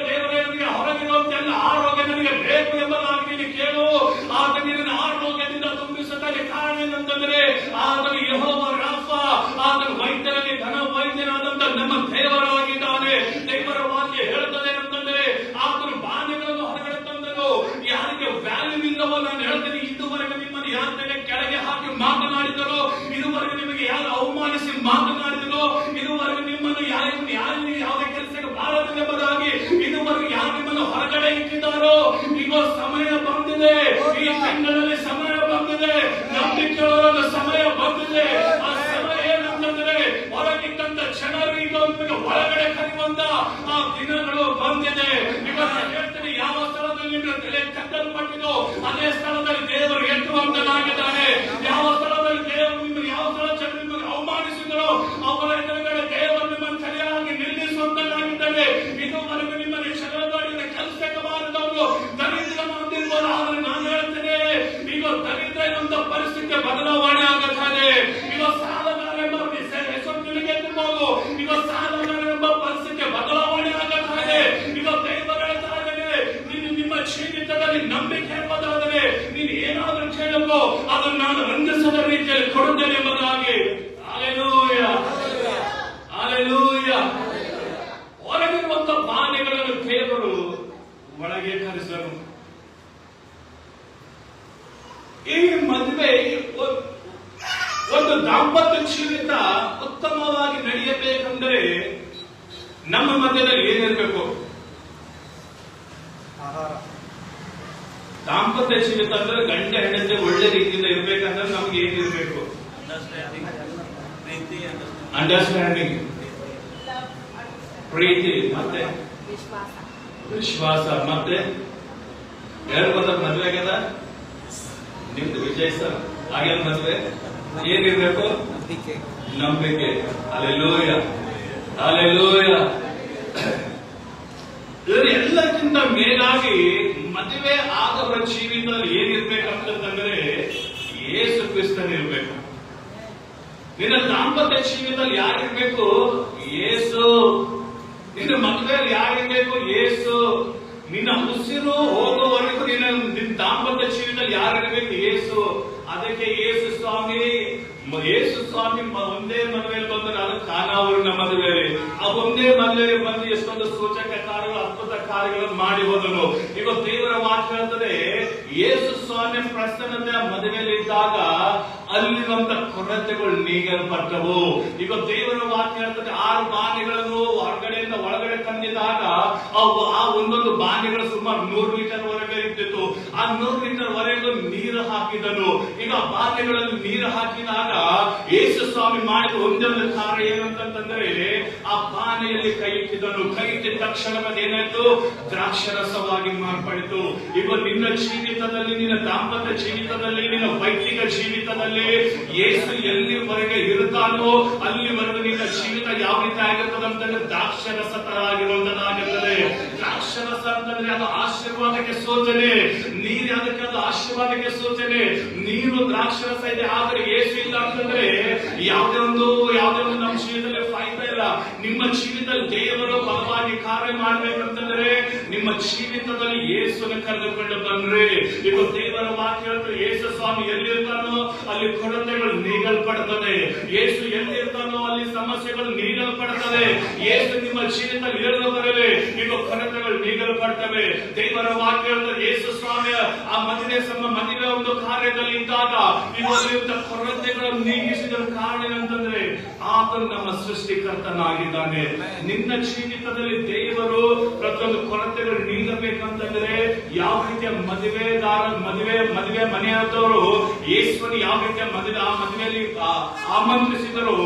ಹೊರಗಿರುವಂತೆಲ್ಲ ಆರೋಗ್ಯ ನನಗೆ ಬೇಕು ಎಂಬುದಾಗಿ ನೀನು ಕೇಳು. ಆಗ ನಿನ್ನ ಆರೋಗ್ಯದಿಂದ ತುಂಬಿಸುತ್ತದೆ. ಕಾರಣ ಏನಂತಂದ್ರೆ ಆತನು ಯೆಹೋವ ರಾಫ, ಆತನು ವೈದ್ಯರಲ್ಲಿ ಘನ ವೈದ್ಯನಾದಂತ ನಮ್ಮ ದೇವರಾಗಿದ್ದಾನೆ. ದೇವರ ವಾಕ್ಯ ಹೇಳುತ್ತದೆ ಅಂತಂದ್ರೆ ಆತನು ಬಾಣಗಳನ್ನು ಹೊರಗಡೆ ತಂದನು. ಯಾರಿಗೆ ವ್ಯಾಲ್ಯೂ ಇಲ್ಲವೋ ನಾನು ಹೇಳ್ತೇನೆ, ಇದುವರೆಗೆ ನಿಮ್ಮನ್ನು ಯಾರ ಕೆಳಗೆ ಹಾಕಿ ಮಾತನಾಡಿದರೋ, ಇದುವರೆಗೆ ನಿಮಗೆ ಯಾರು ಅವಮಾನಿಸಿ ಮಾತನಾಡಿದರೋ, ಇದುವರೆಗೆ ನಿಮ್ಮನ್ನು ಯಾವುದೇ ಕೆಲಸಕ್ಕೆ ಬಾಳದೆಂಬುದಾಗಿ ಇದುವರೆಗೆ ಯಾರು ನಿಮ್ಮನ್ನು ಹೊರಗಡೆ ಇಟ್ಟಿದ್ದಾರೋ, ಈಗ ಸಮಯ ಬಂದಿದೆ. ಈ ತಿಂಗಳಲ್ಲಿ ಸಮಯ ಬಂದಿದೆ. ನಂಬಿಕೆ ಸಮಯ ಬಂದಿದೆ. ಆ ಸಮಯ ಏನಂತಂದ್ರೆ ಹೊರಗಿದ್ದಂತ ಜನರು ಈಗ ಒಳಗಡೆ ಕರೆಯುವಂತ ಆ ದಿನಗಳು ಬಂದಿದೆ. ಇವತ್ತು ಹೇಳ್ತೀನಿ, ಯಾವ ಸ್ಥಳದಲ್ಲಿ ನಿಮ್ಮ ತಲೆ ಕಟ್ಟಲ್ಪಟ್ಟಿದೋ ಅದೇ ಸ್ಥಳದಲ್ಲಿ ದೇವರು ಎತ್ತುವಂತನಾಗಿದ್ದಾನೆ. ಯಾವ ಸ್ಥಳದಲ್ಲಿ ದೇವರು ನಿಮ್ಮನ್ನು ಯಾವ ಸ್ಥಳ ಜನರು ನಿಮ್ಮನ್ನು ಅವಮಾನಿಸಿದರೋ ಅವರ ಎದುರುಗಡೆ ದೇವರು ನಿಮ್ಮನ್ನು ಸರಿಯಾಗಿ ನಿಲ್ಲಿಸುವಂತನಾಗಿದ್ದಾನೆ. ಇದುವರೆಗೂ ನಿಮ್ಮನ್ನು ಕ್ಷಣಗಾಡಿದ ಕೆಲಸಕ್ಕೆ ಬಾರದವರು ದರಿದ್ರನಾಗಿರ್ಬೋದು. ಆದ್ರೆ ನಾನು ಹೇಳ್ತೇನೆ, ಈಗ ದರಿದ್ರ ಎನ್ನುವಂತ ಪರಿಸ್ಥಿತಿ ಬದಲಾವಣೆ ಆಗುತ್ತದೆ. ಈಗ ಸಾಲಗಾರ ಎಂಬ ಹೆಸರು ತಿಳಿಗೆತ್ತಿರ್ಬೋದು. ಈಗ ಸಾಲಗಾರ ಎಂಬ ಪರಿಸ್ಥಿತಿ ಬದಲಾವಣೆ ಆಗುತ್ತದೆ. ಈಗ ದೇವರು ಹೇಳ್ತಾ ಇದ್ದಾನೆ, ನೀನು ನಿಮ್ಮ ಜೀವಿತದಲ್ಲಿ ನಂಬಿಕೆ ಎಂಬುದಾದರೆ ನೀನು ಏನಾದರೂ ಕೇಳಬೇಕು, ಅದನ್ನು ನಾನು ರಂಜಿಸದ ರೀತಿಯಲ್ಲಿ ಕೊಡುತ್ತೇನೆ ಎಂಬುದಾಗಿ. Hallelujah, hallelujah. ಹೊರಗಿರುವಂತ ಬಾಧೆಗಳನ್ನು ದೇವರು ಒಳಗೆ ಕರೆಸಲು ಈ ಮದುವೆ ಒಂದು ದಾಂಪತ್ಯ ಜೀವಿತ ಉತ್ತಮವಾಗಿ ನಡೆಯಬೇಕೆಂದರೆ ನಮ್ಮ ಮಧ್ಯದಲ್ಲಿ ಏನಿರಬೇಕು? ದಾಂಪತ್ಯ ಜೀವಿತ ಅಂದ್ರೆ ಗಂಡ ಹೆಂಡತಿ ಒಳ್ಳೆ ರೀತಿಯಿಂದ ಇರ್ಬೇಕಂದ್ರೆ ನಮ್ಗೆ ಏನಿರ್ಬೇಕು? ಅಂಡರ್ಸ್ಟ್ಯಾಂಡಿಂಗ್, ಪ್ರೀತಿ, ಮತ್ತೆ ವಿಶ್ವಾಸ. ಮತ್ತೆ ಎರಡು ಪದ ಮದುವೆ ಆಗ್ಯದ ನಿಮ್ದು ವಿಜಯ್ ಸರ್ ಆಗ್ಯದ ಮದುವೆ ಏನಿರ್ಬೇಕು? ನಂಬಿಕೆ. Hallelujah, hallelujah. ಎಲ್ಲಕ್ಕಿಂತ ಮೇಲಾಗಿ ಮದುವೆ ಆದವರ ಜೀವಿತದಲ್ಲಿ ಏನಿರ್ಬೇಕಂತಂದ್ರೆ ಯೇಸು ಕ್ರಿಸ್ತನಿರ್ಬೇಕು. ನಿನ್ನ ದಾಂಪತ್ಯ ಜೀವಿತದಲ್ಲಿ ಯಾರಿರ್ಬೇಕು? ಯೇಸು. ನಿನ್ನ ಮದುವೆಯಲ್ಲಿ ಯಾರಿರ್ಬೇಕು? ಯೇಸು. ನಿನ್ನ ಉಸಿರು ಹೋಗುವವರೆಗೂ ನಿನ್ನ ದಾಂಪತ್ಯ ಜೀವಿತದಲ್ಲಿ ಯಾರಿರ್ಬೇಕು? ಯೇಸು. ಅದಕ್ಕೆ ಯೇಸು ಸ್ವಾಮಿ ಒಂದೇ ಮದುವೆಯಲ್ಲಿ ಬಂದರೆ ಅದು ಖಾನಾವೂರಿನ ಮದುವೆಯಲ್ಲಿ ಆ ಒಂದೇ ಮದುವೆಯಲ್ಲಿ ಬಂದು ಎಷ್ಟೊಂದು ಸೂಚಕ ಕಾರ್ಯಗಳು ಅದ್ಭುತ ಕಾರ್ಯಗಳನ್ನು ಮಾಡಿ ಹೋದನು. ಈಗ ದೇವರ ವಾಕ್ಯ ಹೇಳ್ತದೆ, ಯೇಸು ಸ್ವಾಮಿ ಪ್ರಸನ್ನತೆ ಮದುವೆಯಲ್ಲಿ ಇದ್ದಾಗ ಅಲ್ಲಿರುವಂತ ಕೊರತೆಗಳು ನೀಗಲ್ಪಟ್ಟವು. ಈಗ ದೇವರ ವಾಕ್ಯ ಹೇಳ್ತದೆ, 6 ಬಾಣೆಗಳನ್ನು ಹೊರಗಡೆಯಿಂದ ಒಳಗಡೆ ತಂದಿದಾಗ ಆ ಒಂದೊಂದು ಬಾಣೆಗಳು ಸುಮಾರು 100 ಲೀಟರ್ ವರೆಗೆ ಇರ್ತಿತ್ತು. ಆ 100 ಲೀಟರ್ ವರೆಗೂ ನೀರು ಹಾಕಿದನು. ಈಗ ಬಾಣೆಗಳಲ್ಲಿ ನೀರು ಹಾಕಿದಾಗ ಯೇಸು ಸ್ವಾಮಿ ಮಾಡಿದ ಒಂದೊಂದು ಕಾರ್ಯ ಏನಂತಂದ್ರೆ ಆ ಬಾಣೆಯಲ್ಲಿ ಕೈ ಇಟ್ಟಿದನು. ಕೈ ಇಟ್ಟಿದ ತಕ್ಷಣ ಏನಾಯ್ತು? ದ್ರಾಕ್ಷರಸವಾಗಿ ಮಾರ್ಪಡಿತು. ಈಗ ನಿನ್ನ ಜೀವಿತದಲ್ಲಿ, ನಿನ್ನ ದಾಂಪತ್ಯ ಜೀವಿತದಲ್ಲಿ, ನಿನ್ನ ವೈಯಕ್ತಿಕ ಜೀವಿತದಲ್ಲಿ ಯೇಸು ಎಲ್ಲಿವರೆಗೆ ಇರುತ್ತಾನೋ ಅಲ್ಲಿವರೆಗೂ ನಿನ್ನ ಜೀವಿತ ಯಾವ ರೀತಿ ಆಗಿರ್ತದಂತಂದ್ರೆ ದ್ರಾಕ್ಷರಸ ತರ ಆಗಿರುವಂತದ್ದಾಗಿರ್ತದೆ. ದ್ರಾಕ್ಷರಸ ಅಂತಂದ್ರೆ ಅದು ಆಶೀರ್ವಾದಕ್ಕೆ ಸೂಚನೆ. ನೀರು ಅದಕ್ಕೆ ಅದು ಆಶೀರ್ವಾದಕ್ಕೆ ಸೂಚನೆ. ನೀರು ದ್ರಾಕ್ಷರಸ ಇದೆ, ಆದ್ರೆ ಯೇಸು ಇಲ್ಲ ಅಂತಂದ್ರೆ ಯಾವುದೇ ಒಂದು ನಮ್ಮ ಜೀವಿತದಲ್ಲಿ ಫಾಯ್ದ ಇಲ್ಲ. ನಿಮ್ಮ ಜೀವಿತದಲ್ಲಿ ದೇವರು ಬಲವಾಗಿ ಕಾರ್ಯ ಮಾಡ್ಬೇಕಂತಂದ್ರೆ ನಿಮ್ಮ ಜೀವಿತದಲ್ಲಿ ಯೇಸುವನ್ನು ಕರೆದುಕೊಂಡು ಬಂದ್ರೆ. ಈಗ ದೇವರ ವಾಕ್ಯ ಹೇಳ್ತಾರೆ, ಯೇಸು ಸ್ವಾಮಿ ಎಲ್ಲಿರ್ತಾನೋ ಅಲ್ಲಿ ಕೊರತೆಗಳು ನೀಗಲ್ಪಡುತ್ತದೆ. ಯೇಸು ಎಲ್ಲಿರ್ತಾನೋ ಅಲ್ಲಿ ಸಮಸ್ಯೆಗಳು ನೀಗಲ್ಪಡುತ್ತದೆ. ಯೇಸು ನಿಮ್ಮ ಜೀವಿತದಲ್ಲಿ ಇಳಿದು ಬರಲಿ, ಈಗ ಕೊರತೆಗಳು ನೀಗಲ್ಪಡ್ತವೆ. ದೇವರ ವಾಕ್ಯ ಹೇಳ್ತಾರೆ, ಯೇಸು ಸ್ವಾಮಿ ಆ ಮದುವೆ ಒಂದು ಕಾರ್ಯದಲ್ಲಿ ಇದ್ದಾಗ ಇವರಿಂದ ಕೊರತೆಗಳನ್ನು ನೀಗಿಸಿದ ಕಾರಣ ಏನಂತಂದ್ರೆ ಆತನು ನಮ್ಮ ಸೃಷ್ಟಿಕರ್ತನಾಗಿದ್ದಾನೆ. ನಿನ್ನ ಜೀವಿತದಲ್ಲಿ ದೇವರು ಪ್ರತಿಯೊಂದು ಕೊರತೆಗಳು ನೀಗಬೇಕಂತಂದ್ರೆ ಯಾವ ರೀತಿಯ ಮದುವೆ ಮನೆಯಾದವರು ಯೇಸುವನ್ನು ಯಾವ ರೀತಿಯ ಆ ಮದುವೆಯಲ್ಲಿ ಆಮಂತ್ರಿಸಿದರು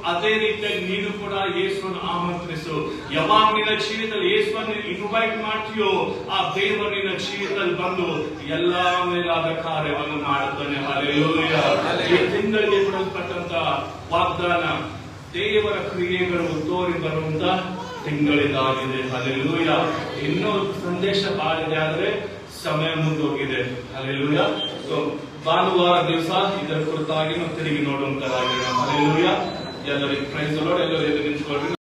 ಅದೇ ರೀತಿಯಾಗಿ ನೀನು ಕೂಡ ಯೇಸುವನ್ನು ಆಮಂತ್ರಿಸು. ಯಾವಾಗ ನಿನ್ನ ಜೀವಿತದಲ್ಲಿ ಯೇಸುವನ್ನು ಇನ್ವೈಟ್ ಮಾಡ್ತೀಯೋ, ಆ ದೇವರು ನಿನ್ನ ಜೀವಿತದಲ್ಲಿ ಬಂದು ಎಲ್ಲಾ ಮೇಲಾದ ಕಾರ್ಯವನ್ನು ಮಾಡುತ್ತಾನೆ. ಹಲ್ಲೆಲೂಯಾ. ಈ ತಿಂಗಳಿಗೆ ಕೊಡಲ್ಪಟ್ಟಂತ ವಾಗ್ದಾನ ದೇವರ ಕ್ರಿಯೆಗಳು ತೋರಿ ಬರುವಂತ ತಿಂಗಳಿದಾಗಿದೆ. ಹಲ್ಲೆಲೂಯಾ. ಇನ್ನೂ ಸಂದೇಶ ಬಾಳಿದೆ, ಆದ್ರೆ ಸಮಯ ಮುಂದೋಗಿದೆ. ಹಲ್ಲೆಲೂಯಾ. ಸೊ ಭಾನುವಾರ ದಿವಸ ಇದರ ಕುರಿತಾಗಿ ನಾವು ತಿರುಗಿ ನೋಡುವಂತರಾಗಿರೋಣ. ಹಲ್ಲೆಲೂಯಾ. ಎಲ್ಲರಿಗೂ ಪ್ರೈಸ್ ದಿ ಲಾರ್ಡ್. ಎಲ್ಲರೂ ಎದ್ದು ನಿಂತ್ಕೊಳ್ಳಿ.